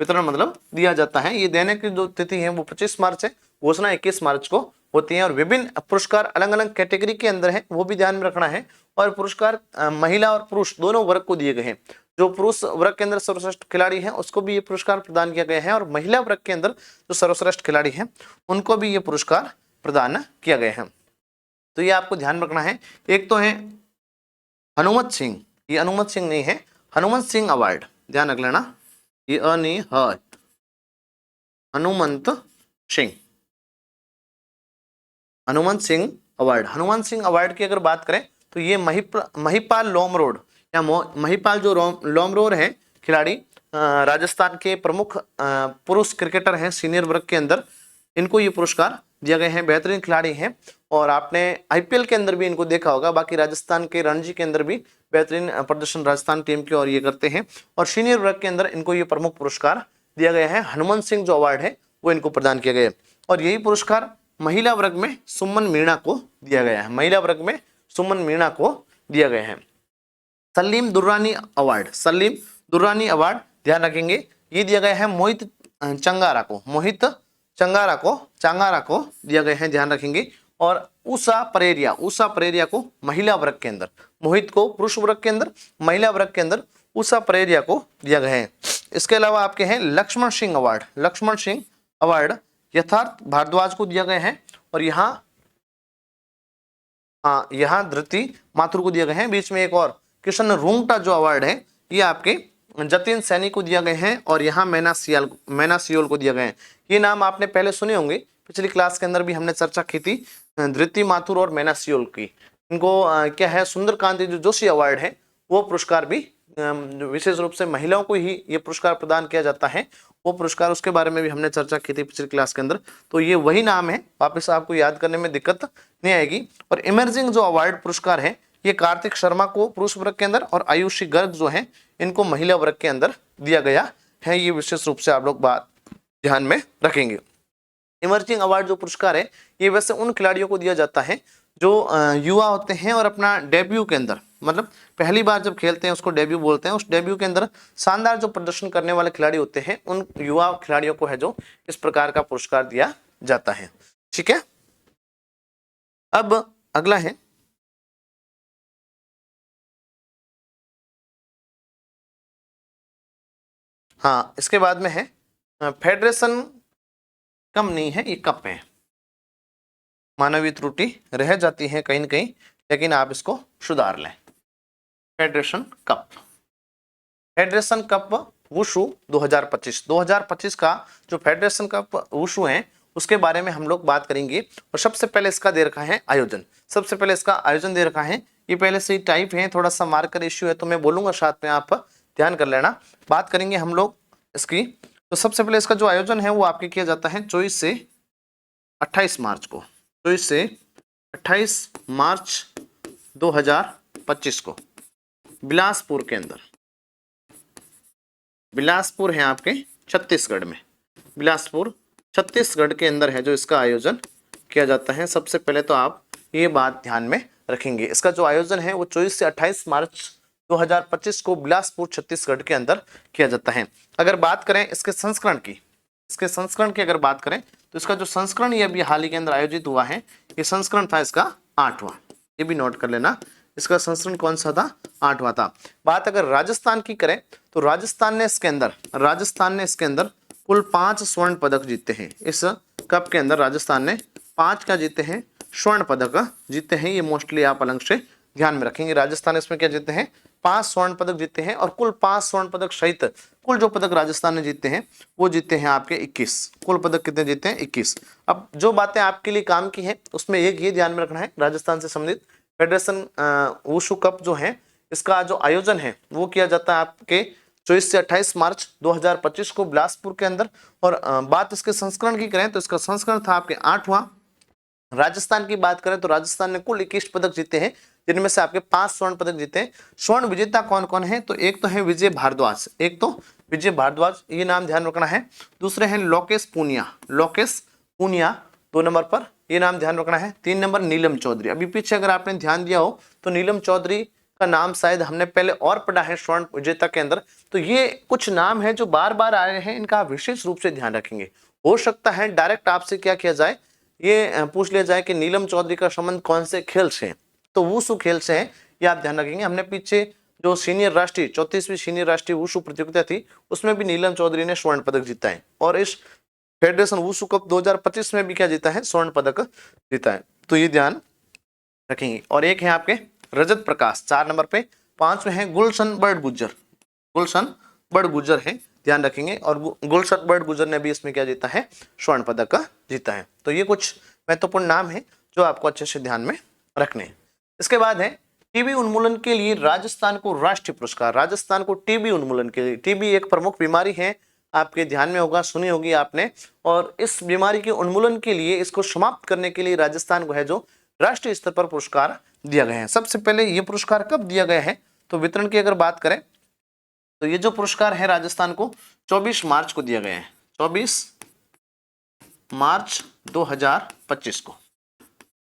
S1: वितरण मतलब दिया जाता है। ये देने की जो तिथि है वो 25 मार्च है, घोषणा 21 मार्च को होती है। और विभिन्न पुरस्कार अलग अलग कैटेगरी के अंदर है, वो भी ध्यान में रखना है। और पुरस्कार महिला और पुरुष दोनों वर्ग को दिए गए हैं। जो पुरुष वर्ग के अंदर सर्वश्रेष्ठ खिलाड़ी है उसको भी ये पुरस्कार प्रदान किया गया है, और महिला वर्ग के अंदर जो सर्वश्रेष्ठ खिलाड़ी है उनको भी ये पुरस्कार प्रदान किया गया है। तो ये आपको ध्यान रखना है। एक तो है हनुमत सिंह, ये हनुमत सिंह नहीं है, हनुमंत सिंह अवार्ड, ध्यान रख लेना, ये नहीं है, हनुमंत सिंह, हनुमंत सिंह अवार्ड। हनुमंत सिंह अवार्ड की अगर बात करें तो ये महिपाल लोमरोड या महिपाल जो लोमरोड है खिलाड़ी, राजस्थान के प्रमुख पुरुष क्रिकेटर हैं सीनियर वर्ग के अंदर, इनको ये पुरस्कार दिया गया है। बेहतरीन खिलाड़ी हैं और आपने आईपीएल के अंदर भी इनको देखा होगा। बाकी राजस्थान के रणजी के अंदर भी बेहतरीन प्रदर्शन राजस्थान टीम की और ये करते हैं, और सीनियर वर्ग के अंदर इनको ये प्रमुख पुरस्कार दिया गया है। हनुमंत सिंह जो अवार्ड है वो इनको प्रदान किया गया है। और यही पुरस्कार महिला वर्ग में सुमन मीणा को दिया गया है, महिला वर्ग में सुमन मीणा को दिया गया है। सलीम दुर्रानी अवार्ड, सलीम दुर्रानी अवार्ड ध्यान रखेंगे, ये दिया गया है मोहित चंगारा को, मोहित चंगारा को दिया गया है, ध्यान रखेंगे। और उषा परेरिया को महिला वर्ग के अंदर, मोहित को पुरुष वर्ग के अंदर, महिला वर्ग के अंदर उषा परेरिया को दिया गया है। इसके अलावा आपके हैं लक्ष्मण सिंह अवार्ड यथार्थ भारद्वाज को दिया गया है, और यहाँ धृति माथुर को दिया गया है। बीच में एक और किशन रूंगटा जो अवार्ड है ये आपके जतिन सैनी को दिया गया है, और यहाँ मैना सियोल को दिया गया है। ये नाम आपने पहले सुने होंगे, पिछली क्लास के अंदर भी हमने चर्चा की थी धृति माथुर और मैना सियोल की। इनको क्या है, सुंदरकांति जो जोशी अवार्ड है वो पुरस्कार भी विशेष रूप से महिलाओं को ही ये पुरस्कार प्रदान किया जाता है। वो पुरस्कार, उसके बारे में भी हमने चर्चा की थी पिछली क्लास के अंदर। तो ये वही नाम है, वापस आपको याद करने में दिक्कत नहीं आएगी। और इमर्जिंग जो अवार्ड पुरस्कार है ये कार्तिक शर्मा को पुरुष वर्ग के अंदर, और आयुषी गर्ग जो है इनको महिला वर्ग के अंदर दिया गया है। ये विशेष रूप से आप लोग बात ध्यान में रखेंगे। इमर्जिंग अवार्ड जो पुरस्कार है ये वैसे उन खिलाड़ियों को दिया जाता है जो युवा होते हैं और अपना डेब्यू के अंदर, मतलब पहली बार जब खेलते हैं उसको डेब्यू बोलते हैं, उस डेब्यू के अंदर शानदार जो प्रदर्शन करने वाले खिलाड़ी होते हैं उन युवा खिलाड़ियों को है जो इस प्रकार का पुरस्कार दिया जाता है। ठीक है, अब अगला है इसके बाद में है फेडरेशन कम नहीं है, ये कप है। मानवीय त्रुटि रह जाती है कहीं न कहीं, लेकिन आप इसको सुधार लें। फेडरेशन कप वुशु 2025 का जो फेडरेशन कप वुशु है उसके बारे में हम लोग बात करेंगे। और सबसे पहले इसका दे रखा है आयोजन, दे रखा है। ये पहले से ही टाइप है, थोड़ा सा मार्कर इश्यू है तो मैं बोलूंगा साथ में, आप ध्यान कर लेना। बात करेंगे हम लोग इसकी, तो सबसे पहले इसका जो आयोजन है वो आपके किया जाता है 24 से 28 मार्च को, 24 से 28 मार्च 2025 को बिलासपुर के अंदर, बिलासपुर है आपके छत्तीसगढ़ में, बिलासपुर छत्तीसगढ़ के अंदर है जो इसका आयोजन किया जाता है। सबसे पहले तो आप ये बात ध्यान में रखेंगे, इसका जो आयोजन है वो 24 से 28 मार्च 2025 को बिलासपुर छत्तीसगढ़ के अंदर किया जाता है। अगर बात करें इसके संस्करण की, अगर बात करें तो इसका जो संस्करण ये अभी हाल ही के अंदर आयोजित हुआ है, ये संस्करण था इसका 8वां, ये भी नोट कर लेना, इसका संस्करण कौन सा था, 8वां था। बात अगर राजस्थान की करें तो राजस्थान ने इसके अंदर कुल 5 स्वर्ण पदक जीते हैं। इस कप के अंदर राजस्थान ने 5 का जीते हैं, स्वर्ण पदक जीते हैं। ये मोस्टली आप अलग से ध्यान में रखेंगे। राजस्थान इसमें क्या जीते हैं, 5 स्वर्ण पदक जीते हैं और कुल 5 स्वर्ण पदक सहित कुल जो पदक राजस्थान ने जीते हैं वो जीते हैं आपके 21। कुल पदक कितने जीते हैं, 21। अब जो बातें आपके लिए काम की है उसमें एक ये ध्यान में रखना है, राजस्थान से संबंधित फेडरेशन वुशु कप जो है इसका जो आयोजन है वो किया जाता है आपके 24 से 28 मार्च 2025 को बिलासपुर के अंदर। और बात इसके संस्करण की करें तो इसका संस्करण था आपके 8वां। राजस्थान की बात करें तो राजस्थान ने कुल 21 पदक जीते हैं, जिनमें से आपके 5 स्वर्ण पदक जीते हैं। स्वर्ण विजेता कौन कौन है, तो एक तो है विजय भारद्वाज, एक तो विजय भारद्वाज, ये नाम ध्यान रखना है। दूसरे हैं लोकेश पूनिया, लोकेश पूनिया 2 नंबर पर, ये नाम ध्यान रखना है। 3 नंबर नीलम चौधरी। अभी पीछे अगर आपने ध्यान दिया हो तो नीलम चौधरी का नाम शायद हमने पहले और पढ़ा है स्वर्ण विजेता के अंदर। तो ये कुछ नाम है जो बार बार आ रहे हैं, इनका आप विशेष रूप से ध्यान रखेंगे। हो सकता है डायरेक्ट आपसे क्या किया जाए, ये पूछ लिया जाए कि नीलम चौधरी का संबंध कौन से खेल से है, तो वुशु खेल से है, ये आप ध्यान रखेंगे। हमने पीछे जो सीनियर राष्ट्रीय 34वीं सीनियर राष्ट्रीय वुशु प्रतियोगिता थी उसमें भी नीलम चौधरी ने स्वर्ण पदक जीता है, और इस फेडरेशन वुशु कप 2025 में भी क्या जीता है, स्वर्ण पदक जीता है, तो ये ध्यान रखेंगे। और एक है आपके रजत प्रकाश 4 नंबर पे। 5 में है गुलशन बड़गुजर, गुलशन बड़गुजर है, ध्यान रखेंगे। और गुलशन बड़गुजर ने भी इसमें क्या जीता है, स्वर्ण पदक जीता है। तो ये कुछ महत्वपूर्ण नाम है जो आपको अच्छे से ध्यान में रखने हैं। इसके बाद है टीबी उन्मूलन के लिए राजस्थान को राष्ट्रीय पुरस्कार। राजस्थान को टीबी उन्मूलन के लिए, टीबी एक प्रमुख बीमारी है, आपके ध्यान में होगा, सुनी होगी आपने, और इस बीमारी के उन्मूलन के लिए, इसको समाप्त करने के लिए राजस्थान को है जो राष्ट्रीय स्तर पर पुरस्कार दिया गया है। सबसे पहले ये पुरस्कार कब दिया गया है, तो वितरण की अगर बात करें तो ये जो पुरस्कार है राजस्थान को 24 मार्च को दिया गया है, 24 मार्च 2025 को,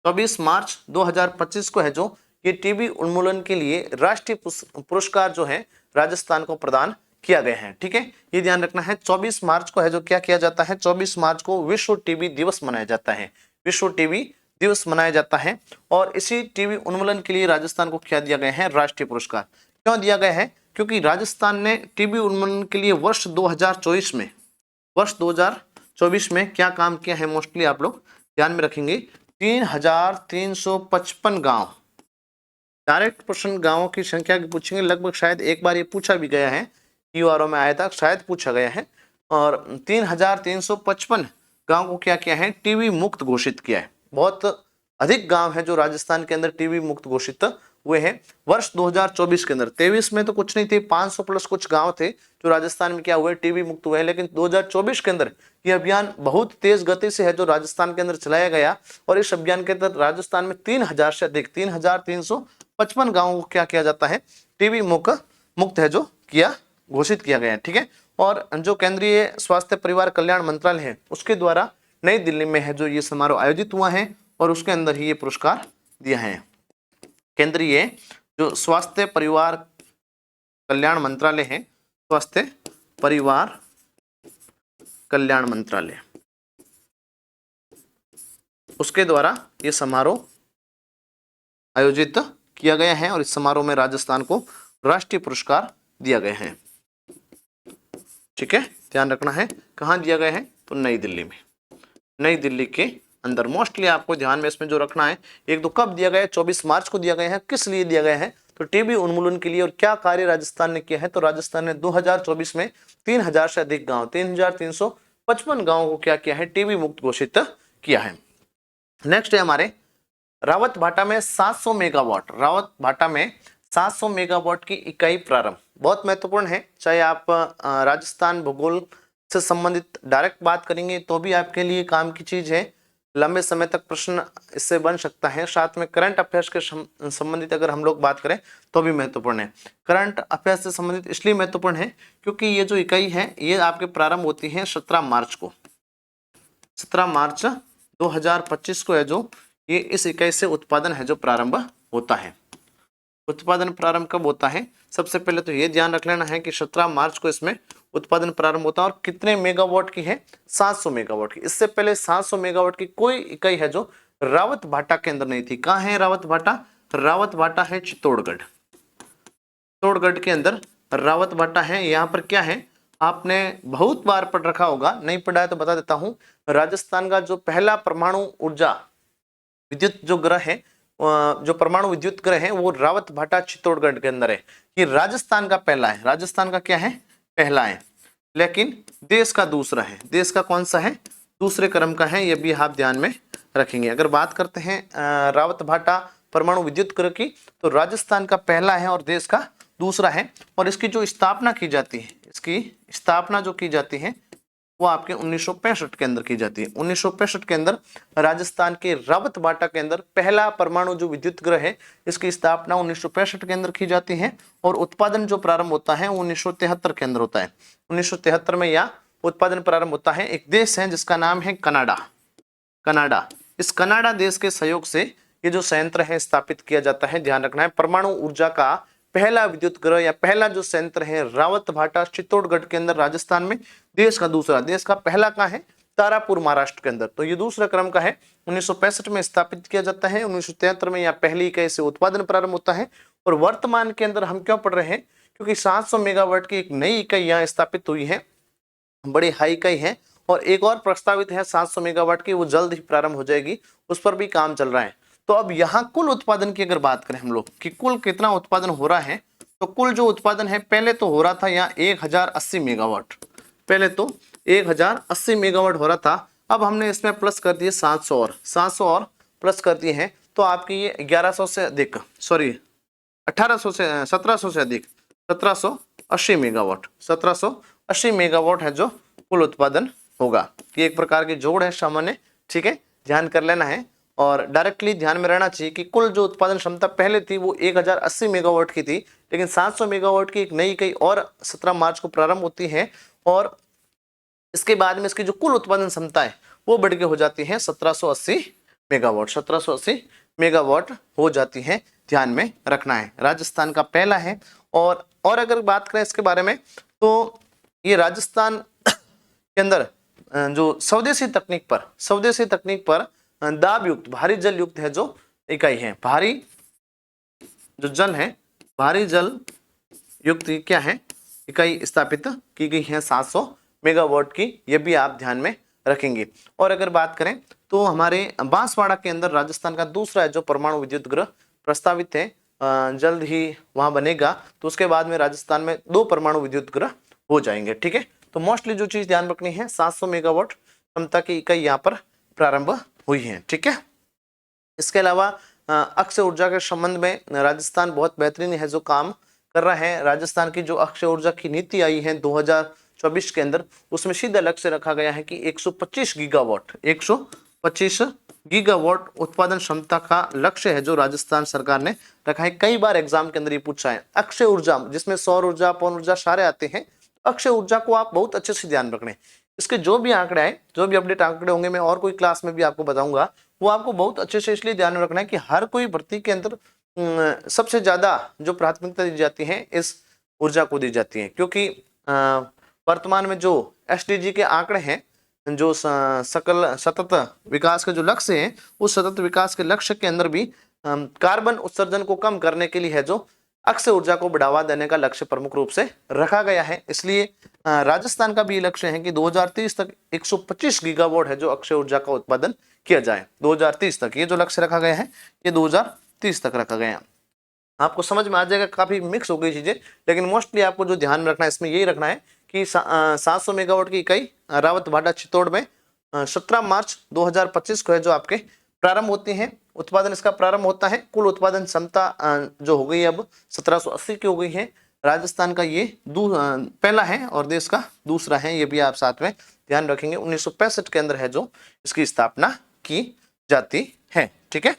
S1: 24 मार्च 2025 को है जो ये टीबी उन्मूलन के लिए राष्ट्रीय पुरस्कार जो है राजस्थान को प्रदान किया गया है। ठीक है, ये ध्यान रखना है। 24 मार्च को है जो क्या किया जाता है, 24 मार्च को विश्व टीबी दिवस मनाया जाता है, विश्व टीबी दिवस मनाया जाता है। और इसी टीबी उन्मूलन के लिए राजस्थान को क्या दिया गया है, राष्ट्रीय पुरस्कार। क्यों दिया गया है, क्योंकि राजस्थान ने टीबी उन्मूलन के लिए वर्ष 2024 में क्या काम किया है, मोस्टली आप लोग ध्यान में रखेंगे। 3355 गांव, डायरेक्ट प्रश्न गांवों की संख्या की पूछेंगे, लगभग शायद एक बार ये पूछा भी गया है, यूआरओ में आया था, शायद पूछा गया है। और 3355 गांव को क्या किया है, टीबी मुक्त घोषित किया है। बहुत अधिक गांव है जो राजस्थान के अंदर टीबी मुक्त घोषित हुए हैं वर्ष 2024 के अंदर। 23 में तो कुछ नहीं थे, 500 प्लस कुछ गांव थे जो राजस्थान में क्या हुए, टीबी मुक्त हुए हैं। लेकिन 2024 के अंदर ये अभियान बहुत तेज गति से है जो राजस्थान के अंदर चलाया गया, और इस अभियान के अंदर राजस्थान में 3000 से अधिक 3355 गांवों को क्या किया जाता है, टीबी मुक्त है जो किया घोषित किया गया है। ठीक है, और जो केंद्रीय स्वास्थ्य परिवार कल्याण मंत्रालय है उसके द्वारा नई दिल्ली में है जो ये समारोह आयोजित हुआ है, और उसके अंदर ही ये पुरस्कार दिया है। केंद्रीय जो स्वास्थ्य परिवार कल्याण मंत्रालय है, स्वास्थ्य परिवार कल्याण मंत्रालय, उसके द्वारा ये समारोह आयोजित किया गया है, और इस समारोह में राजस्थान को राष्ट्रीय पुरस्कार दिया गया है। ठीक है, ध्यान रखना है, कहाँ दिया गया है, तो नई दिल्ली में, नई दिल्ली के अंदर। मोस्टली आपको ध्यान में इसमें जो रखना है, एक तो कब दिया गया है, 24 मार्च को दिया गया है, किस लिए दिया गया है, तो टीबी उन्मूलन के लिए। और क्या कार्य राजस्थान ने किया है, तो राजस्थान ने 2024 में 3000 से अधिक गांव, 3355 गांवों को क्या किया है, टीबी मुक्त घोषित किया है। नेक्स्ट है हमारे रावत भाटा में 700 मेगावाट, रावत भाटा में 700 मेगावाट की इकाई प्रारंभ। बहुत महत्वपूर्ण है, चाहे आप राजस्थान भूगोल से संबंधित डायरेक्ट बात करेंगे तो भी आपके लिए काम की चीज है, लंबे समय तक प्रश्न इससे बन सकता है। साथ में करंट अफेयर्स के संबंधित अगर हम लोग बात करें तो भी महत्वपूर्ण है। करंट अफेयर्स से संबंधित इसलिए महत्वपूर्ण है क्योंकि ये जो इकाई है ये आपके प्रारंभ होती है 17 मार्च को, 17 मार्च 2025 को है जो ये इस इकाई से उत्पादन है जो प्रारंभ होता है। उत्पादन प्रारंभ कब होता है, सबसे पहले तो ये ध्यान रख लेना है कि 17 मार्च को इसमें उत्पादन प्रारंभ होता है। और कितने मेगावाट की है, 700 मेगावाट की। इससे पहले 700 मेगावाट की कोई इकाई है जो रावत भाटा के अंदर नहीं थी। कहाँ है रावत भाटा, रावत भाटा है चित्तौड़गढ़, चित्तौड़गढ़ के अंदर रावत भाटा है। यहाँ पर क्या है, आपने बहुत बार पढ़ रखा होगा, नहीं पढ़ा है तो बता देता हूँ। राजस्थान का जो पहला परमाणु ऊर्जा विद्युत जो ग्रह है जो परमाणु विद्युत गृह है वो रावत भाटा चित्तौड़गढ़ के अंदर है। ये राजस्थान का पहला है, राजस्थान का क्या है, पहला है, लेकिन देश का दूसरा है। देश का कौन सा है, दूसरे क्रम का है, ये भी आप ध्यान में रखेंगे। अगर बात करते हैं रावत भाटा परमाणु विद्युत गृह की, तो राजस्थान का पहला है और देश का दूसरा है। और इसकी जो स्थापना की जाती है, इसकी स्थापना जो की जाती है वो आपके 1965 के अंदर की जाती है। 1965 के अंदर राजस्थान के रावत भाटा के अंदर पहला परमाणु जो विद्युत गृह है, इसकी स्थापना 1965 के अंदर की जाती है। और उत्पादन जो प्रारंभ होता है वो 1973 के अंदर होता है। 1973 में यह उत्पादन प्रारंभ होता है। एक देश है जिसका नाम है कनाडा। कनाडा, इस कनाडा देश के सहयोग से ये जो संयंत्र है स्थापित किया जाता है। ध्यान रखना है, परमाणु ऊर्जा का पहला विद्युत गृह या पहला जो संयंत्र है रावत भाटा चित्तौड़गढ़ के अंदर राजस्थान में। देश का दूसरा, देश का पहला का है तारापुर महाराष्ट्र के अंदर, तो ये दूसरा क्रम का है। 1965 में स्थापित किया जाता है। 1973 में यह पहली इकाई से उत्पादन प्रारंभ होता है। और वर्तमान के अंदर हम क्यों पढ़ रहे हैं, क्योंकि 700 मेगावाट की एक नई इकाई यहाँ स्थापित हुई है, बड़ी हाई इकाई है। और एक और प्रस्तावित है 700 मेगावाट की, वो जल्द ही प्रारंभ हो जाएगी, उस पर भी काम चल रहा है। तो अब यहाँ कुल उत्पादन की अगर बात करें हम लोग कि कुल कितना उत्पादन हो रहा है, तो कुल जो उत्पादन है पहले तो हो रहा था यहाँ 1080 मेगावाट, पहले तो 1080 मेगावाट हो रहा था। अब हमने इसमें प्लस कर दिए 700 और प्लस कर दिए हैं, तो आपकी ये 1100 से अधिक, सॉरी 1800 से 1700 से अधिक 1780 मेगावाट, 1780 मेगावाट है जो कुल उत्पादन होगा। ये एक प्रकार की जोड़ है सामान्य, ठीक है, ध्यान कर लेना है। और डायरेक्टली ध्यान में रहना चाहिए कि कुल जो उत्पादन क्षमता पहले थी वो 1080 मेगावाट की थी, लेकिन 700 मेगावाट की एक नई इकाई और 17 मार्च को प्रारंभ होती है। और इसके बाद में इसकी जो कुल उत्पादन क्षमता है वो बढ़ के हो जाती है 1780 मेगावाट, 1780 मेगावाट हो जाती है। ध्यान में रखना है, राजस्थान का पहला है। और अगर बात करें इसके बारे में, तो ये राजस्थान के अंदर जो स्वदेशी तकनीक पर दाब युक्त भारी जल युक्त है जो इकाई है, भारी जो जल है, भारी जल युक्त क्या है, इकाई स्थापित की गई है 700 मेगावाट की, ये भी आप ध्यान में रखेंगे। और अगर बात करें तो हमारे बांसवाड़ा के अंदर राजस्थान का दूसरा है जो परमाणु विद्युत गृह प्रस्तावित है, जल्द ही वहां बनेगा। तो उसके बाद में राजस्थान में 2 परमाणु विद्युत गृह हो जाएंगे, ठीक है। तो मोस्टली जो चीज ध्यान रखनी है, 700 मेगावाट क्षमता की इकाई यहाँ पर प्रारंभ हुई है, ठीक है। इसके अलावा अक्षय ऊर्जा के संबंध में राजस्थान बहुत बेहतरीन है जो काम कर रहा है। राजस्थान की जो अक्षय ऊर्जा की नीति आई है 2024 के अंदर, उसमें सीधा लक्ष्य रखा गया है कि 125 गीगावाट उत्पादन क्षमता का लक्ष्य है जो राजस्थान सरकार ने रखा है। कई बार एग्जाम के अंदर ये पूछा है, अक्षय ऊर्जा जिसमें सौर ऊर्जा, पवन ऊर्जा सारे आते हैं, अक्षय ऊर्जा को आप बहुत अच्छे से ध्यान रखना है। इसके जो भी आंकड़े आए, जो भी अपडेट आंकड़े होंगे, मैं और कोई क्लास में भी आपको बताऊंगा, वो आपको बहुत अच्छे से इसलिए ध्यान में रखना है कि हर कोई भर्ती के अंदर सबसे ज्यादा जो प्राथमिकता दी जाती है इस ऊर्जा को दी जाती है। क्योंकि वर्तमान में जो SDG के आंकड़े हैं, जो सतत विकास के जो लक्ष्य हैं, उस सतत विकास के लक्ष्य के अंदर भी कार्बन उत्सर्जन को कम करने के लिए है जो अक्षय ऊर्जा को बढ़ावा देने का लक्ष्य प्रमुख रूप से रखा गया है। इसलिए राजस्थान का भी लक्ष्य है कि 2030 तक 125 गीगावाट है जो अक्षय ऊर्जा का उत्पादन किया जाए। 2030 तक ये जो लक्ष्य रखा गया है, ये 2030 तक रखा गया है। आपको समझ में आ जाएगा, काफी मिक्स हो गई चीजें, लेकिन मोस्टली आपको जो ध्यान में रखना है इसमें यही रखना है कि 700 मेगावाट की इकाई रावत भाटा चित्तौड़ में 17 मार्च 2025 को है जो आपके प्रारंभ होती है, उत्पादन इसका प्रारंभ होता है। कुल उत्पादन क्षमता जो हो गई अब 1780 की हो गई है। राजस्थान का ये पहला है और देश का दूसरा है, ये भी आप साथ में ध्यान रखेंगे। 1965 के अंदर है जो इसकी स्थापना की जाती है, ठीक है।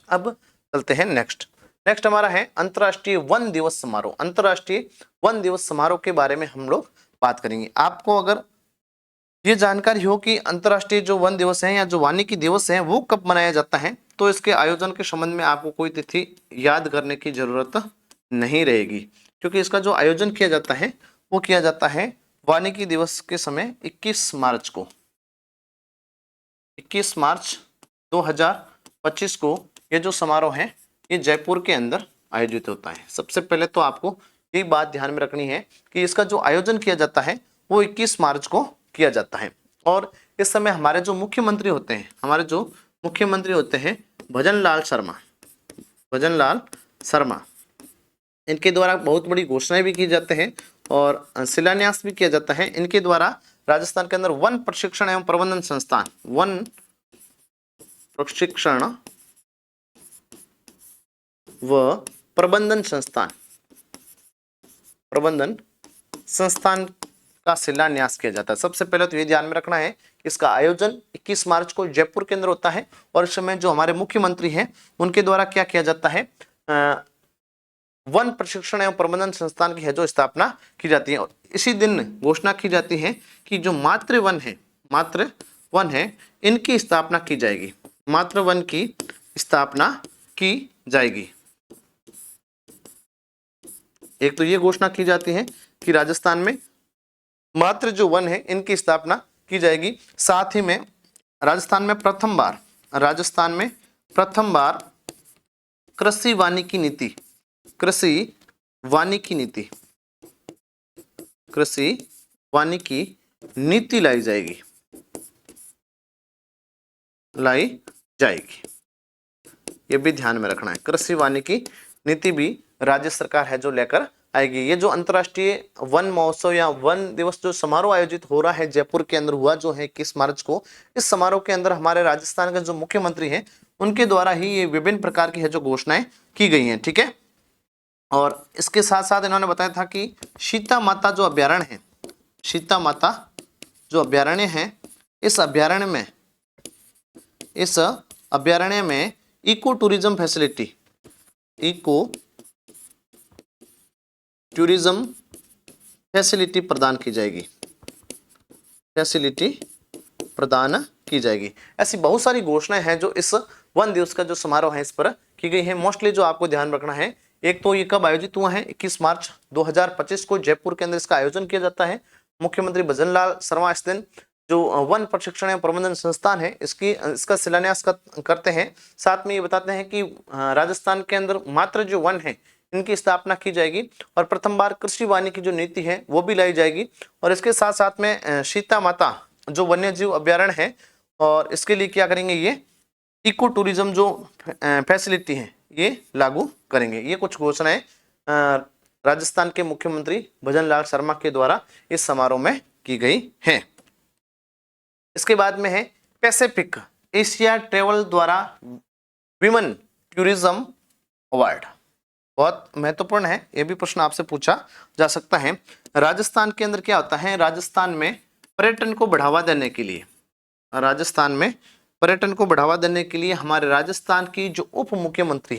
S1: अब चलते हैं नेक्स्ट हमारा है अंतर्राष्ट्रीय वन दिवस समारोह। अंतर्राष्ट्रीय वन दिवस समारोह के बारे में हम लोग बात करेंगे। आपको अगर ये जानकारी हो कि अंतर्राष्ट्रीय जो वन दिवस है या जो वानिकी दिवस है वो कब मनाया जाता है, तो इसके आयोजन के संबंध में आपको कोई तिथि याद करने की जरूरत नहीं रहेगी, क्योंकि इसका जो आयोजन किया जाता है वो किया जाता है वानिकी दिवस के समय 21 मार्च को, 21 मार्च 2025 को ये जो समारोह है ये जयपुर के अंदर आयोजित होता है। सबसे पहले तो आपको ये बात ध्यान में रखनी है कि इसका जो आयोजन किया जाता है वो 21 मार्च को किया जाता है। और इस समय हमारे जो मुख्यमंत्री होते हैं भजनलाल शर्मा इनके द्वारा बहुत बड़ी घोषणाएं भी की जाते हैं और शिलान्यास भी किया जाता है। इनके द्वारा राजस्थान के अंदर वन प्रशिक्षण एवं प्रबंधन संस्थान का शिलान्यास किया जाता है। सबसे पहले तो ये ध्यान में रखना है कि इसका आयोजन 21 मार्च को जयपुर के अंदर होता है और इस समय जो हमारे मुख्यमंत्री हैं उनके द्वारा क्या किया जाता है, वन प्रशिक्षण एवं प्रबंधन संस्थान की है जो स्थापना की जाती है। और इसी दिन घोषणा की जाती है कि जो मातृ वन है इनकी स्थापना की जाएगी, मातृ वन की स्थापना की जाएगी। एक तो ये घोषणा की जाती है कि राजस्थान में मात्र जो वन है इनकी स्थापना की जाएगी। साथ ही में राजस्थान में प्रथम बार कृषि वानिकी नीति लाई जाएगी। ये भी ध्यान में रखना है, कृषि वानिकी नीति भी राज्य सरकार है जो लेकर आएगी। ये जो अंतर्राष्ट्रीय वन महोत्सव या वन दिवस जो समारोह आयोजित हो रहा है जयपुर के अंदर हुआ जो है 21 मार्च को, इस समारोह के अंदर हमारे राजस्थान के जो मुख्यमंत्री हैं उनके द्वारा ही ये विभिन्न प्रकार की है जो घोषणाएं की गई हैं, ठीक है। और इसके साथ साथ इन्होंने बताया था कि सीता माता जो अभ्यारण्य है, इस अभ्यारण्य में इको टूरिज्म फैसिलिटी प्रदान की जाएगी। ऐसी बहुत सारी घोषणाएं हैं जो इस वन दिवस का जो समारोह है इस पर की गई है। मोस्टली जो आपको ध्यान रखना है, एक तो ये कब आयोजित हुआ है, 21 मार्च 2025 को जयपुर के अंदर इसका आयोजन किया जाता है। मुख्यमंत्री भजनलाल शर्मा इस दिन जो वन प्रशिक्षण एवं प्रबंधन संस्थान है इसका शिलान्यास करते हैं। साथ में ये बताते हैं कि राजस्थान के अंदर मात्र जो वन है इनकी स्थापना की जाएगी और प्रथम बार कृषि वानिकी जो नीति है वो भी लाई जाएगी। और इसके साथ साथ में सीता माता जो वन्य जीव अभ्यारण्य है और इसके लिए क्या करेंगे, ये इको टूरिज्म जो फैसिलिटी है ये लागू करेंगे। ये कुछ घोषणाएं राजस्थान के मुख्यमंत्री भजनलाल शर्मा के द्वारा इस समारोह में की गई हैं। इसके बाद में है पैसिफिक एशिया ट्रेवल द्वारा विमेन टूरिज्म अवार्ड। बहुत महत्वपूर्ण है, यह भी प्रश्न आपसे पूछा जा सकता है। राजस्थान के अंदर क्या होता है, राजस्थान में पर्यटन को बढ़ावा देने के लिए हमारे राजस्थान की जो उप मुख्यमंत्री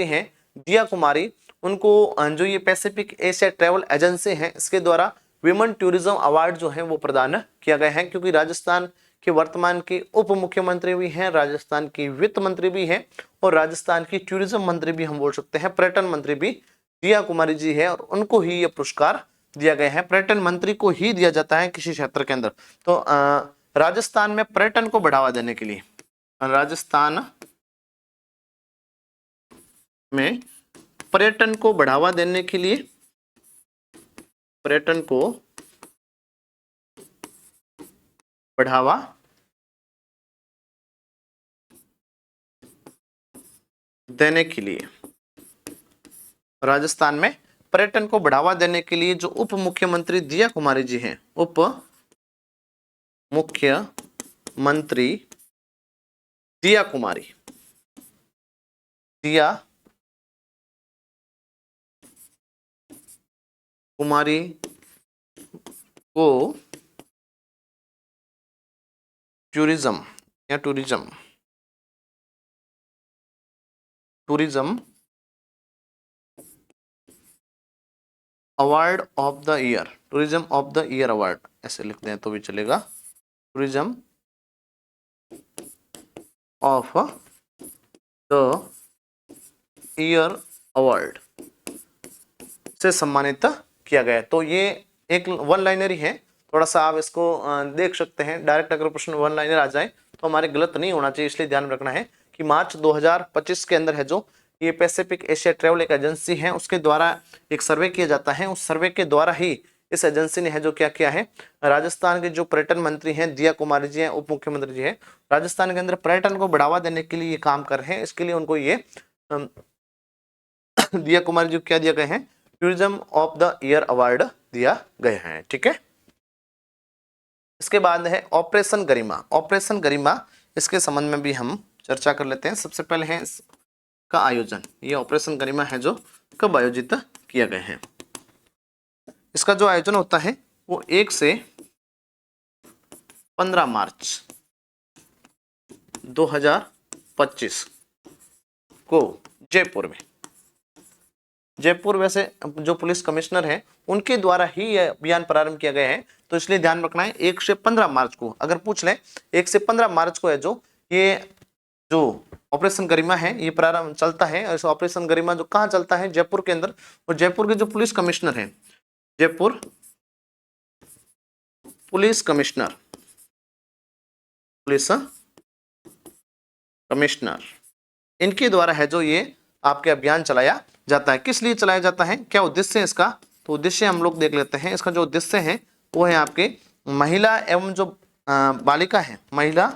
S1: हैं दिया कुमारी, उनको जो ये पैसिफिक एशिया ट्रेवल एजेंसी है इसके द्वारा विमेन टूरिज्म अवार्ड जो है वो प्रदान किया गया है। क्योंकि राजस्थान के वर्तमान के उप मुख्यमंत्री भी हैं, राजस्थान की वित्त मंत्री भी हैं और राजस्थान की टूरिज्म मंत्री भी हम बोल सकते हैं, पर्यटन मंत्री भी दिया कुमारी जी है और उनको ही ये पुरस्कार दिया गया है। पर्यटन मंत्री को ही दिया जाता है किसी क्षेत्र के अंदर। तो राजस्थान में पर्यटन को बढ़ावा देने के लिए, राजस्थान में पर्यटन को बढ़ावा देने के लिए राजस्थान में पर्यटन को बढ़ावा देने के लिए जो उप मुख्यमंत्री दिया कुमारी जी हैं, उप मुख्यमंत्री दिया कुमारी को tourism award of the year award ऐसे लिखते हैं तो भी चलेगा, tourism of the year award से सम्मानित किया गया। तो ये एक वन लाइनर ही है, थोड़ा सा आप इसको देख सकते हैं। डायरेक्ट अगर प्रश्न वन लाइनर आ जाए तो हमारे गलत नहीं होना चाहिए, इसलिए ध्यान रखना है कि मार्च 2025 के अंदर है जो ये पैसिफिक एशिया ट्रेवल एक एजेंसी है उसके द्वारा एक सर्वे किया जाता है। उस सर्वे के द्वारा ही इस एजेंसी ने है जो क्या किया है, राजस्थान के जो पर्यटन मंत्री हैं दिया कुमारी जी हैं, उप मुख्यमंत्री जी हैं, राजस्थान के अंदर पर्यटन को बढ़ावा देने के लिए ये काम कर रहे हैं। इसके लिए उनको ये दिया कुमारी जी को क्या दिया गए हैं, tourism of the year award दिया गया है। ठीक है, इसके बाद है ऑपरेशन गरिमा। ऑपरेशन गरिमा, इसके संबंध में भी हम चर्चा कर लेते हैं। सबसे पहले है इसका आयोजन। ये ऑपरेशन गरिमा है जो कब आयोजित किया गया है। इसका जो आयोजन होता है वो 1 से 15 मार्च 2025 को जयपुर में, जयपुर वैसे जो पुलिस कमिश्नर हैं उनके द्वारा ही यह अभियान प्रारंभ किया गया है, तो इसलिए ध्यान रखना है 1 से 15 मार्च को। अगर पूछ लें 1 से 15 मार्च को है जो ये जो ऑपरेशन गरिमा है ये प्रारंभ चलता है। और इस ऑपरेशन गरिमा जो कहाँ चलता है, जयपुर के अंदर। और जयपुर के जो पुलिस कमिश्नर हैं, Jaipur police commissioner, police commissioner, इनके द्वारा है जो ये आपके अभियान चलाया जाता है। किस लिए चलाया जाता है, क्या उद्देश्य है इसका, तो उद्देश्य हम लोग देख लेते हैं। इसका जो उद्देश्य है वो है आपके महिला एवं जो बालिका है, महिला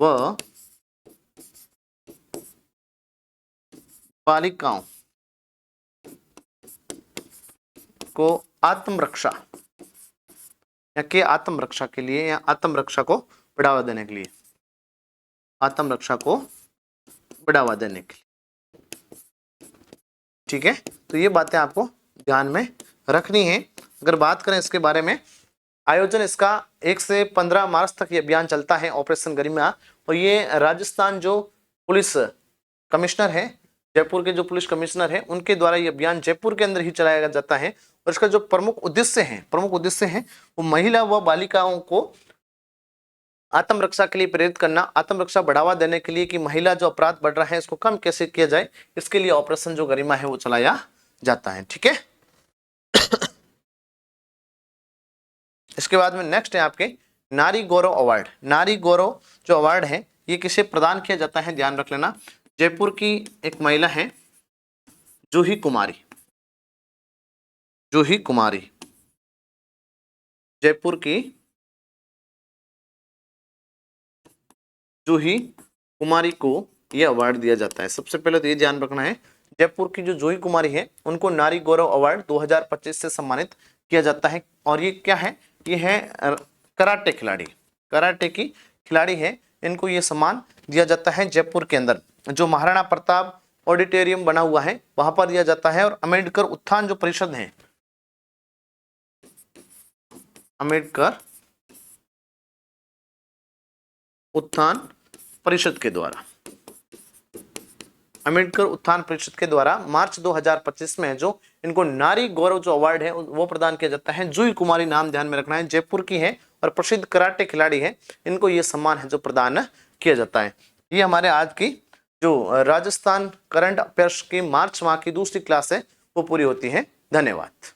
S1: व बालिकाओं को आत्मरक्षा या के आत्मरक्षा के लिए या आत्मरक्षा को बढ़ावा देने के लिए, आत्मरक्षा को बढ़ावा देने के लिए। ठीक है, तो ये बातें आपको ध्यान में रखनी है। अगर बात करें इसके बारे में, आयोजन इसका 1 से 15 मार्च तक ये अभियान चलता है ऑपरेशन गरिमा। और ये राजस्थान जो पुलिस कमिश्नर है, जयपुर के जो पुलिस कमिश्नर है, उनके द्वारा ये अभियान जयपुर के अंदर ही चलाया जाता है। और इसका जो प्रमुख उद्देश्य है वो महिला व बालिकाओं को आत्मरक्षा के लिए प्रेरित करना, आत्मरक्षा बढ़ावा देने के लिए कि महिला जो अपराध बढ़ रहा है इसको कम कैसे किया जाए, इसके लिए ऑपरेशन जो गरिमा है वो चलाया जाता है। ठीक है, इसके बाद में नेक्स्ट है आपके नारी गौरव अवार्ड। नारी गौरव जो अवार्ड है ये किसे प्रदान किया जाता है, ध्यान रख लेना। जयपुर की एक महिला है जूही कुमारी, जूही कुमारी, जयपुर की जूही कुमारी को यह अवार्ड दिया जाता है। सबसे पहले तो ये ध्यान रखना है, जयपुर की जो जूही कुमारी है उनको नारी गौरव अवार्ड 2025 से सम्मानित किया जाता है। और ये क्या है, ये है कराटे खिलाड़ी, कराटे की खिलाड़ी है, इनको ये सम्मान दिया जाता है। जयपुर के अंदर जो महाराणा प्रताप ऑडिटोरियम बना हुआ है वहां पर दिया जाता है। और अम्बेडकर उत्थान जो परिषद है, अम्बेडकर उत्थान परिषद के द्वारा, अम्बेडकर उत्थान परिषद के द्वारा मार्च 2025 में जो इनको नारी गौरव जो अवार्ड है वो प्रदान किया जाता है। जूही कुमारी नाम ध्यान में रखना है, जयपुर की है और प्रसिद्ध कराटे खिलाड़ी है, इनको ये सम्मान है जो प्रदान किया जाता है। ये हमारे आज की जो राजस्थान करंट अफेयर्स की मार्च माह की दूसरी क्लास है वो पूरी होती है। धन्यवाद।